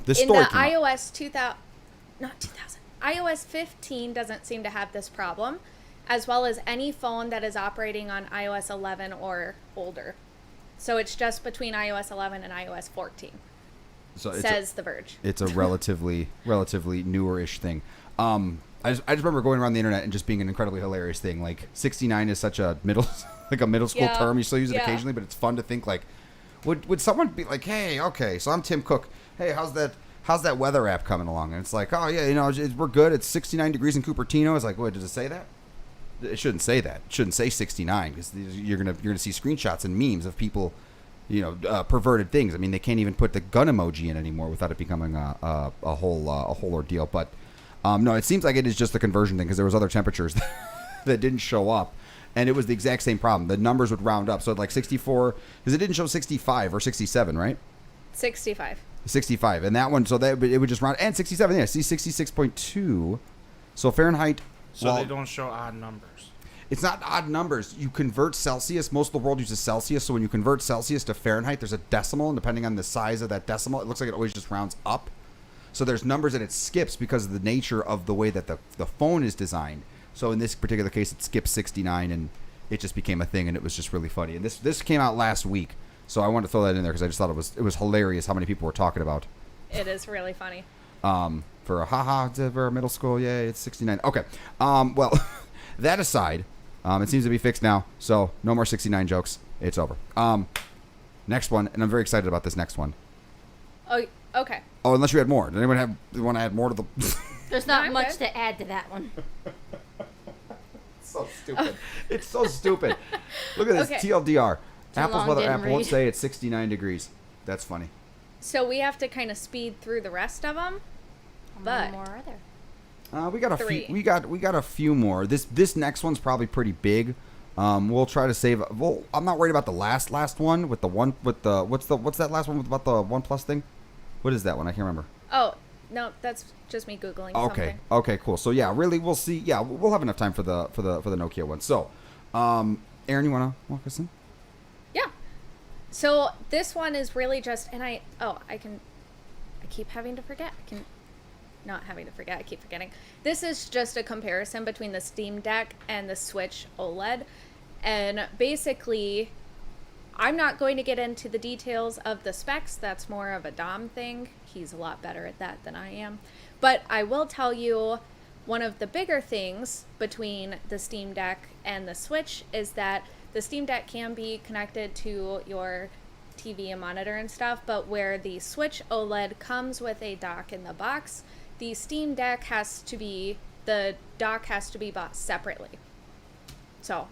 this story in the iOS 2000, not 2000. iOS 15 doesn't seem to have this problem, as well as any phone that is operating on iOS 11 or older. So it's just between iOS 11 and iOS 14. So says The Verge. It's a relatively newer-ish thing. I just remember going around the internet and just being an incredibly hilarious thing. Like 69 is such a middle school term. You still use it occasionally, but it's fun to think like, would someone be like, hey, okay, so I'm Tim Cook. Hey, how's that how's that weather app coming along? And it's like, oh yeah, we're good. It's 69 degrees in Cupertino. It's like, what, does it say that? It shouldn't say that. It shouldn't say 69 because you're gonna see screenshots and memes of people, perverted things. I mean, they can't even put the gun emoji in anymore without it becoming a whole ordeal. But no, it seems like it is just the conversion thing because there was other temperatures that didn't show up, and it was the exact same problem. The numbers would round up, so like 64 because it didn't show 65 or 67, right? 65. 65, and that one, so that it would just round, and 67. Yeah, see 66.2. So Fahrenheit. So they don't show odd numbers. It's not odd numbers. You convert Celsius. Most of the world uses Celsius. So when you convert Celsius to Fahrenheit, there's a decimal. And depending on the size of that decimal, it looks like it always just rounds up. So there's numbers that it skips because of the nature of the way that the phone is designed. So in this particular case, it skipped 69, and it just became a thing, and it was just really funny. And this came out last week. So I wanted to throw that in there because I just thought it was hilarious how many people were talking about. It is really funny. For a for middle school, yay, it's 69. Okay. Well, that aside, it seems to be fixed now, so no more 69 jokes. It's over. Next one, and I'm very excited about this next one. Oh, okay. Oh, unless you had more. Does anyone want to add more to the... There's not much to add to that one. It's so stupid. It's so stupid. Look at this, Okay. TLDR. Too Apple's long, weather didn't app won't read. say it's 69 degrees. That's funny. So we have to kind of speed through the rest of them. How But- many more are there? We got a 3. few. We got a few more. This next one's probably pretty big. We'll try to save. Well, I'm not worried about the last one with the one with the what's that last one with about the OnePlus thing? What is that one? I can't remember. Oh, no, that's just me Googling Okay. something. Okay. Cool. So yeah, really, we'll see. Yeah, we'll have enough time for the Nokia one. So, Aaron, you wanna walk us in? Yeah. So this one is really just, and I keep having to forget. Not having to forget, I keep forgetting. This is just a comparison between the Steam Deck and the Switch OLED. And basically, I'm not going to get into the details of the specs. That's more of a Dom thing. He's a lot better at that than I am. But I will tell you one of the bigger things between the Steam Deck and the Switch is that the Steam Deck can be connected to your TV and monitor and stuff, but where the Switch OLED comes with a dock in the box, the Steam Deck the dock has to be bought separately. So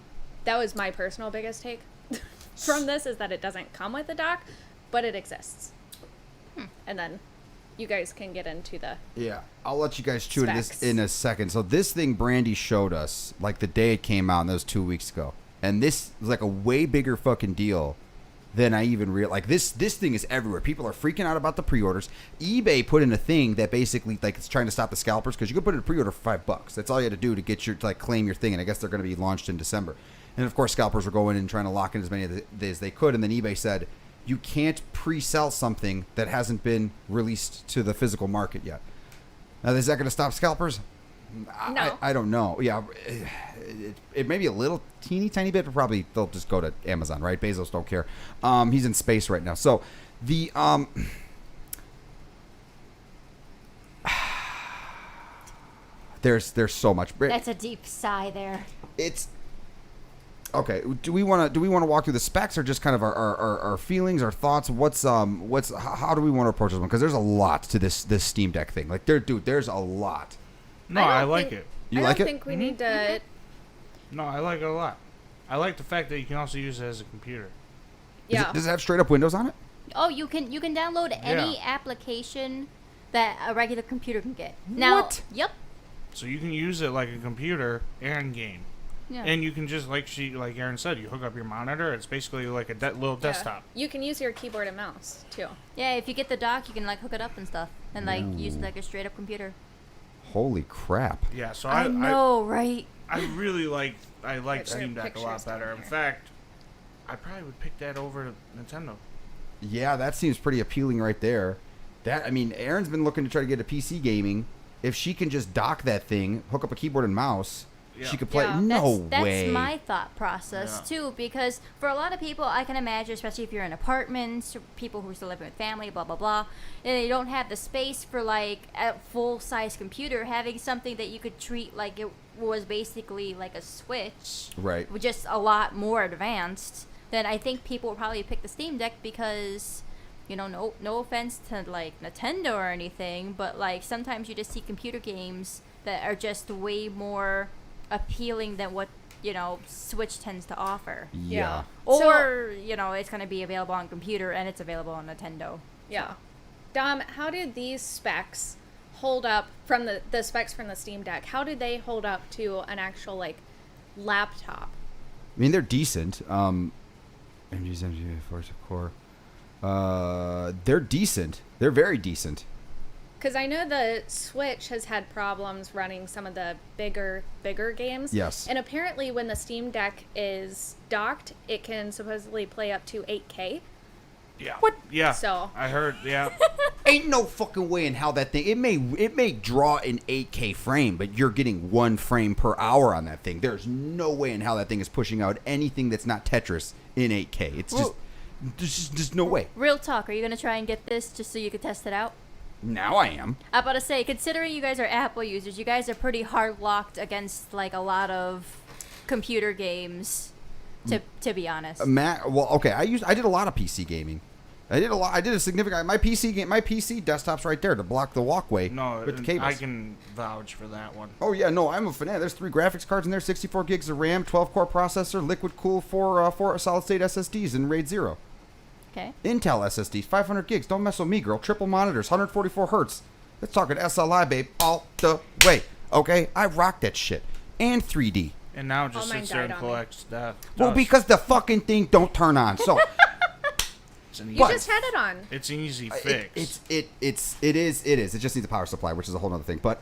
that was my personal biggest take from this, is that it doesn't come with a dock, but it exists. And then you guys can get into the... Yeah, I'll let you guys chew into this Specs. in a second. So this thing Brandy showed us, like the day it came out, and that was 2 weeks ago. And this was like a way bigger fucking deal than I even realized. Like this thing is everywhere. People are freaking out about the pre-orders. eBay put in a thing that basically like it's trying to stop the scalpers because you could put in a pre-order for $5. That's all you had to do to get to like claim your thing. And I guess they're going to be launched in December. And of course, scalpers were going in and trying to lock in as many as they could. And then eBay said, you can't pre-sell something that hasn't been released to the physical market yet. Now, is that going to stop scalpers? No. I don't know. Yeah, it may be a little teeny tiny bit, but probably they'll just go to Amazon, right? Bezos don't care. He's in space right now. So the there's so much. That's a deep sigh there. It's okay. Do we want to walk through the specs or just kind of our feelings, our thoughts? How do we want to approach this one? Because there's a lot to this Steam Deck thing. Like there's a lot. No, I don't I like think- it. You I like don't it? think we need to... No, I like it a lot. I like the fact that you can also use it as a computer. Yeah. Does it have straight up Windows on it? Oh, you can download any Yeah. application that a regular computer can get. Now, What? Yep. So you can use it like a computer and game. Yeah. And you can just, like Aaron said, you hook up your monitor. It's basically like a little Yeah. desktop. You can use your keyboard and mouse, too. Yeah, if you get the dock, you can like hook it up and stuff, and like use it like a straight up computer. Holy crap! Yeah, so I know, right? I really like Right, Steam there are Deck a lot pictures down better. In here. fact, I probably would pick that over Nintendo. Yeah, that seems pretty appealing right there. Erin's been looking to try to get a PC gaming. If she can just dock that thing, hook up a keyboard and mouse, Yeah. she could play. Yeah. No That's way. my thought process Yeah. too, because for a lot of people, I can imagine, especially if you're in apartments, or people who are still living with family, blah blah blah, and they don't have the space for like a full size computer, having something that you could treat like it was basically like a Switch, Right. with just a lot more advanced. Then I think people will probably pick the Steam Deck because no offense to like Nintendo or anything, but like sometimes you just see computer games that are just way more appealing than what Switch tends to offer. Yeah. Or it's going to be available on computer and it's available on Nintendo. Yeah. Dom, how did these specs hold up from the specs from the Steam Deck? How do they hold up to an actual like laptop? I mean, they're decent. MG's Forza Core. They're decent. They're very decent. Because I know the Switch has had problems running some of the bigger games. Yes. And apparently when the Steam Deck is docked, it can supposedly play up to 8K. Yeah. What? Yeah. So. I heard. Yeah. Ain't no fucking way in hell that thing. It may draw an 8K frame, but you're getting 1 frame per hour on that thing. There's no way in hell that thing is pushing out anything that's not Tetris in 8K. It's just no way. Real talk, are you going to try and get this just so you could test it out? Now I am. I'm about to say, considering you guys are Apple users, you guys are pretty hard locked against like a lot of computer games. To be honest. Well, okay. I did a lot of PC gaming. I did a significant. My PC desktop's right there to block the walkway No, with the cables. I can vouch for that one. Oh yeah, no, I'm a fan. There's 3 graphics cards in there, 64 gigs of RAM, 12 core processor, liquid cool, 4 solid state SSDs in RAID 0. Okay. Intel SSDs, 500 gigs. Don't mess with me, girl. Triple monitors, 144 hertz. Let's talk an SLI, babe, all the way. Okay, I rock that shit. And 3D. And now it just mine sits there and died on me. collects stuff. Well, because the fucking thing don't turn on. So it's an You easy, just had it on. it's an easy fix. it is. It just needs a power supply, which is a whole other thing. But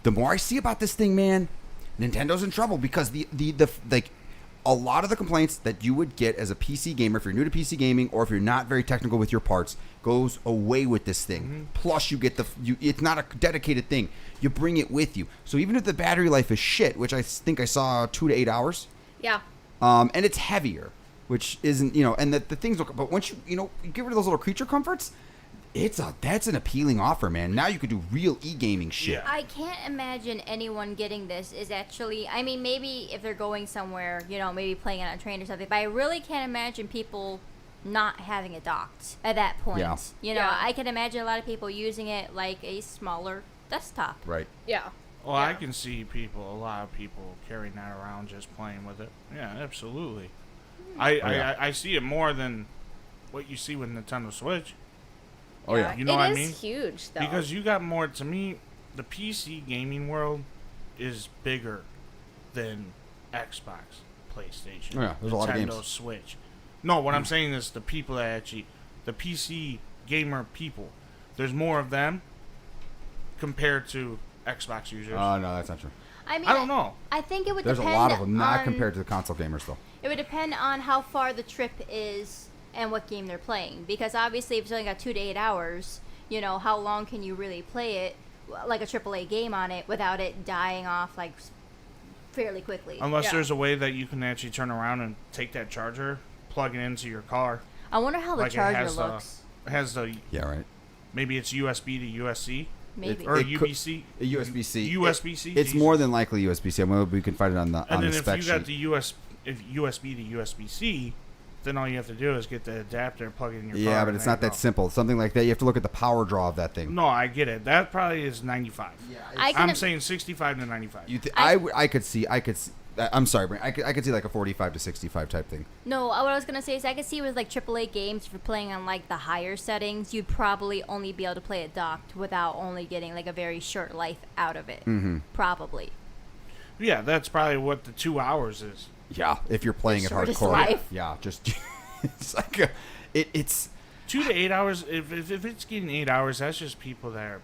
the more I see about this thing, man, Nintendo's in trouble because the like a lot of the complaints that you would get as a PC gamer, if you're new to PC gaming or if you're not very technical with your parts, goes away with this thing. Mm-hmm. Plus, you get it's not a dedicated thing. You bring it with you. So even if the battery life is shit, which I think I saw 2 to 8 hours, Yeah. and it's heavier, which isn't, and the things look, but once you get rid of those little creature comforts, that's an appealing offer, man. Now you could do real e-gaming shit. Yeah. I can't imagine anyone getting this is actually, I mean, maybe if they're going somewhere, maybe playing on a train or something, but I really can't imagine people not having it docked at that point. Yeah. Yeah. I can imagine a lot of people using it like a smaller desktop. Right. Yeah. Well, Yeah. I can see a lot of people carrying that around just playing with it. Yeah, absolutely. I see it more than what you see with Nintendo Switch. Oh yeah. You know what I It mean? is huge, though. Because you got more, to me, the PC gaming world is bigger than Xbox, PlayStation, Oh, yeah, there's a lot of Nintendo games. Switch. No, what I'm saying is the people that actually, the PC gamer people, there's more of them compared to Xbox users. No, that's not true. I mean, I don't know. I think it would There's a depend lot of them, not on- compared to the console gamers, though. It would depend on how far the trip is and what game they're playing. Because obviously, if it's only got 2 to 8 hours, how long can you really play it, like a AAA game on it, without it dying off like fairly quickly? Unless Yeah. there's a way that you can actually turn around and take that charger, plug it into your car. I wonder how the Like it charger has looks. It has the, Yeah, right. maybe it's USB to USB Maybe. or It could- UBC. USB-C. USB-C. It's geez. more than likely USB-C. We can find it on the And then the if spec you sheet. got the USB to USB-C, then all you have to do is get the adapter and plug it in your car. Yeah, but and it's there not you that go. simple. Something like that, you have to look at the power draw of that thing. No, I get it. That probably is 95. I can I'm saying 65 to 95. I could see. I'm sorry, Brent. I could see like a 45 to 65 type thing. No, what I was gonna say is I could see with like AAA games, if you're playing on like the higher settings, you'd probably only be able to play it docked without only getting like a very short life out of it. Mm-hmm. Probably. Yeah, that's probably what the 2 hours is. Yeah, if you're playing it shortest hardcore. life. Yeah, just it's like it's 2 to 8 hours. If it's getting 8 hours, that's just people that are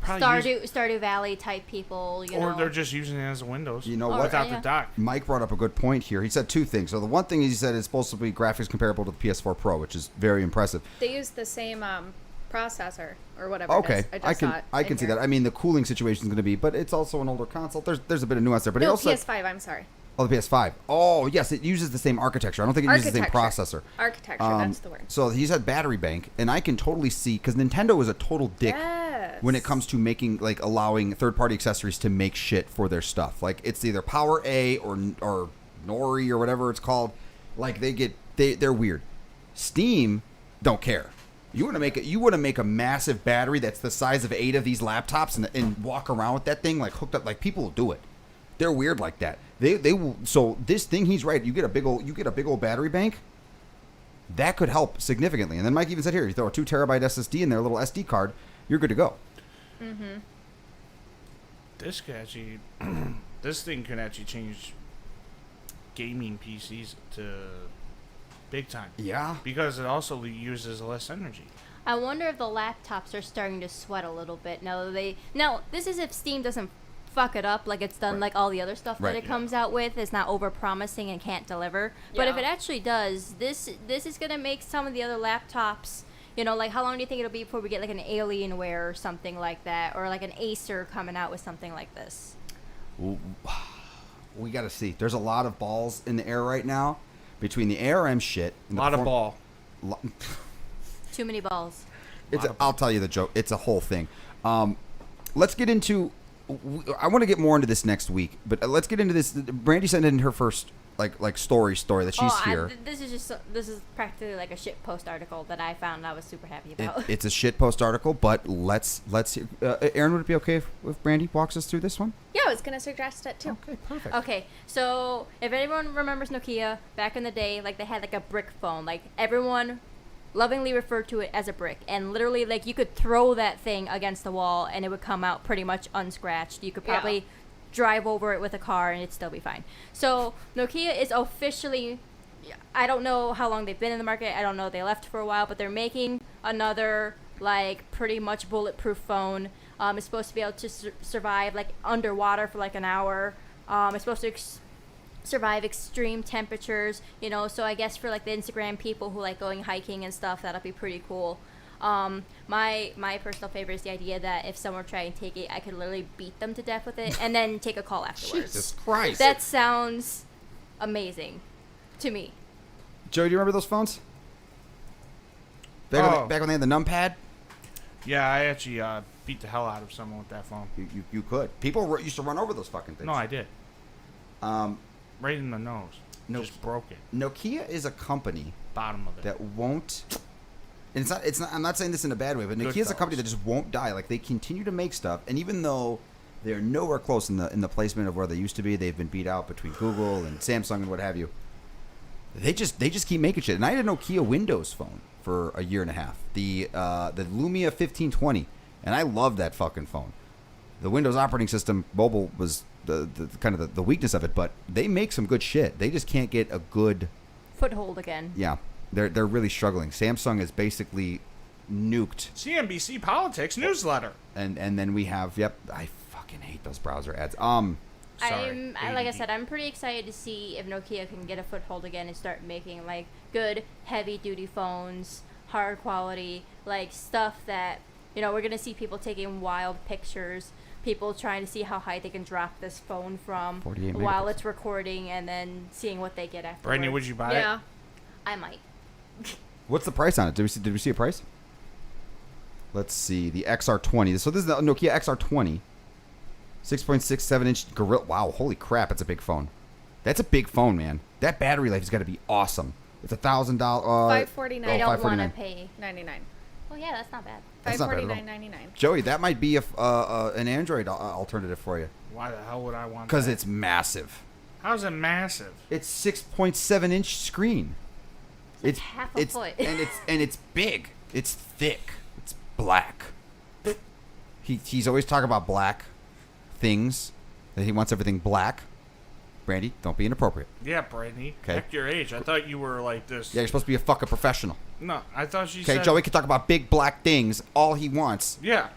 probably Stardew Valley type people, or they're just using it as a Windows. You know Oh, what? Without yeah. the dock. Mike brought up a good point here. He said 2 things. So the one thing he said is supposed to be graphics comparable to the PS4 Pro, which is very impressive. They use the same processor or whatever. Okay, it is. I just saw it I can in see here. that. I mean, the cooling situation is going to be, but it's also an older console. There's a bit of nuance there. But he No, also PS5. I'm sorry. oh, the PS5. Oh, yes, it uses the same architecture. I don't think it uses the same processor. Architecture. That's the word. So he said battery bank, and I can totally see because Nintendo is a total dick Yes. when it comes to making allowing third-party accessories to make shit for their stuff. Like it's either Power A or Nori or whatever it's called. Like they're weird. Steam don't care. You want to make a massive battery that's the size of 8 of these laptops and walk around with that thing like hooked up. Like, people will do it. They're weird like that. They will. So this thing, he's right. You get a big old battery bank. That could help significantly. And then Mike even said, here, you throw a 2 terabyte SSD in there, a little SD card, you're good to go. Mm-hmm. This could actually, this thing could actually change gaming PCs to big time. Yeah. Because it also uses less energy. I wonder if the laptops are starting to sweat a little bit now that they. Now, this is if Steam doesn't fuck it up like it's done Right. like all the other stuff Right, that it yeah. comes out with. It's not over promising and can't deliver. But if Yeah. it actually does, this is gonna make some of the other laptops. You know, like how long do you think it'll be before we get like an Alienware or something like that, or like an Acer coming out with something like this? We got to see. There's a lot of balls in the air right now between the ARM shit. A lot of ball. Too many balls. I'll tell you the joke. It's a whole thing. Let's get into. I want to get more into this next week, but let's get into this. Brandy sent in her first like story that she's here. This is practically like a shit post article that I found and I was super happy about. It's a shit post article, but let's hear. Aaron, would it be okay if Brandy walks us through this one? Yeah, I was gonna suggest it too. Okay, perfect. Okay, so if anyone remembers Nokia back in the day, like they had like a brick phone, like everyone lovingly referred to it as a brick, and literally like you could throw that thing against the wall and it would come out pretty much unscratched. You could probably drive over it with a car and it'd still be fine. So Nokia is officially, I don't know how long they've been in the market, I don't know, they left for a while, but they're making another like pretty much bulletproof phone. It's supposed to be able to survive like underwater for like an hour. It's supposed to survive extreme temperatures, you know, so I guess for like the Instagram people who like going hiking and stuff, that'll be pretty cool. My personal favorite is the idea that if someone tried and take it, I could literally beat them to death with it and then take a call afterwards. Jesus Christ. That sounds amazing to me. Joe, do you remember those phones? Back when they had the numpad? Yeah, I actually beat the hell out of someone with that phone. You could. People used to run over those fucking things. No, I did. Um, Right in the nose. No. Just broke it. Nokia is a company Bottom of it. that won't. And it's not. I'm not saying this in a bad way, but Good Nokia is a company that fellas. just won't die. Like, they continue to make stuff, and even though they're nowhere close in the placement of where they used to be, they've been beat out between Google and Samsung and what have you. They just keep making shit. And I had a Nokia Windows phone for a year and a half, the Lumia 1520, and I loved that fucking phone. The Windows operating system mobile was the kind of the weakness of it, but they make some good shit. They just can't get a good Foothold again. yeah. They're really struggling. Samsung is basically nuked, CNBC Politics newsletter. and then we have I fucking hate those browser ads. Sorry, Like I ADD. said, I'm pretty excited to see if Nokia can get a foothold again and start making like good heavy duty phones, hard quality, like stuff that, you know, we're gonna see people taking wild pictures, people trying to see how high they can drop this phone from 48 while megapixels. it's recording and then seeing what they get afterwards. Brittany, would you buy Yeah. it? I might. What's the price on it? Did we see a price? Let's see, the XR20. So this is the Nokia XR20, 6.67 inch Gorilla. Wow, holy crap, that's a big phone. That's a big phone, man. That battery life has got to be awesome. It's $1,000. $549. I don't want to $549. pay. 99. Well, yeah, that's not bad. That's not bad at all. $549.99. Joey, that might be an Android alternative for you Why the hell would I want because that? it's massive. How's it massive? It's 6.7 inch screen. It's half a foot. and it's big. It's thick. It's black. He's always talking about black things. That he wants everything black. Brandy, don't be inappropriate. Yeah, Brittany. 'Kay. Heck your age. I thought you were like this. Yeah, you're supposed to be a fucking professional. No, I thought she Okay, said... Joey can talk about big black things all he wants. Yeah.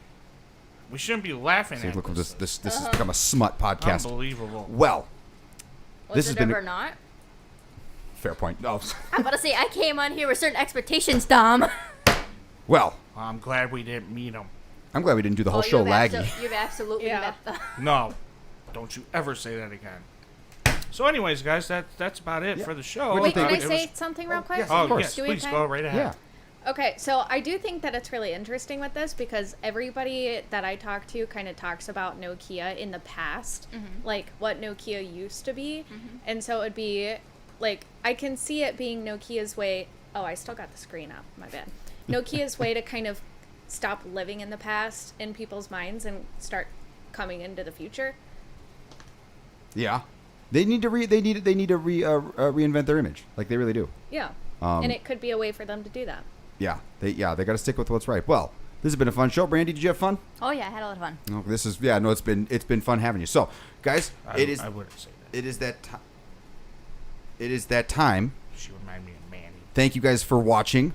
We shouldn't be laughing See, at look, this. this has become a smut podcast. Unbelievable. Well, Was this has it been ever not? fair point. No. I'm about to say I came on here with certain expectations, Dom. Well, I'm glad we didn't meet him. I'm glad we didn't do the whole Oh, show you've laggy. You've absolutely Yeah. met them. No. Don't you ever say that again. So anyways, guys, that's about it Yeah. for the show. Wait, Wait, can I it say something real quick? yes, Oh, of course. yes, Do we have please time? go right ahead. Yeah. Okay, so I do think that it's really interesting with this because everybody that I talk to kind of talks about Nokia in the past, like what Nokia used to be. And so it would be like, I can see it being Nokia's way Oh, I still got the screen up. My bad. Nokia's way to kind of stop living in the past in people's minds and start coming into the future. Yeah. They need to reinvent their image, like they really do. Yeah. And it could be a way for them to do that. Yeah, they got to stick with what's right. Well, this has been a fun show. Brandy, did you have fun? Oh yeah, I had a lot of fun. No, it's been fun having you. So, guys, I wouldn't say that. It is that time. It is that time. She reminded me of Manny. Thank you guys for watching.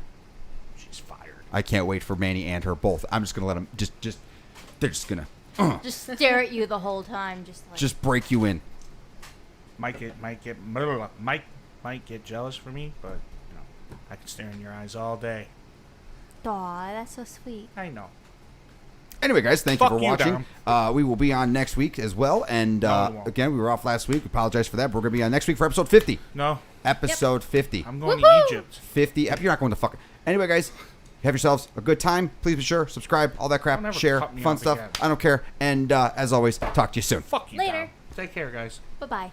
She's fired. I can't wait for Manny and her both. I'm just gonna let them they're just gonna Just stare at you the whole time, just break you in. Might get jealous for me, but I can stare in your eyes all day. Aw, that's so sweet. I know. Anyway, guys, thank you Fuck for you, watching. We will be on next week as well. And No, we won't. again, we were off last week. Apologize for that. But we're going to be on next week for episode 50. No, Episode 50. I'm going Woohoo! to Egypt. 50. You're not going to fuck. Anyway, guys, have yourselves a good time. Please be sure, subscribe, all that crap, Don't ever share, cut me fun off stuff. again. I don't care. And as always, talk to you soon. Fuck you. Later. Dom. Take care, guys. Bye bye.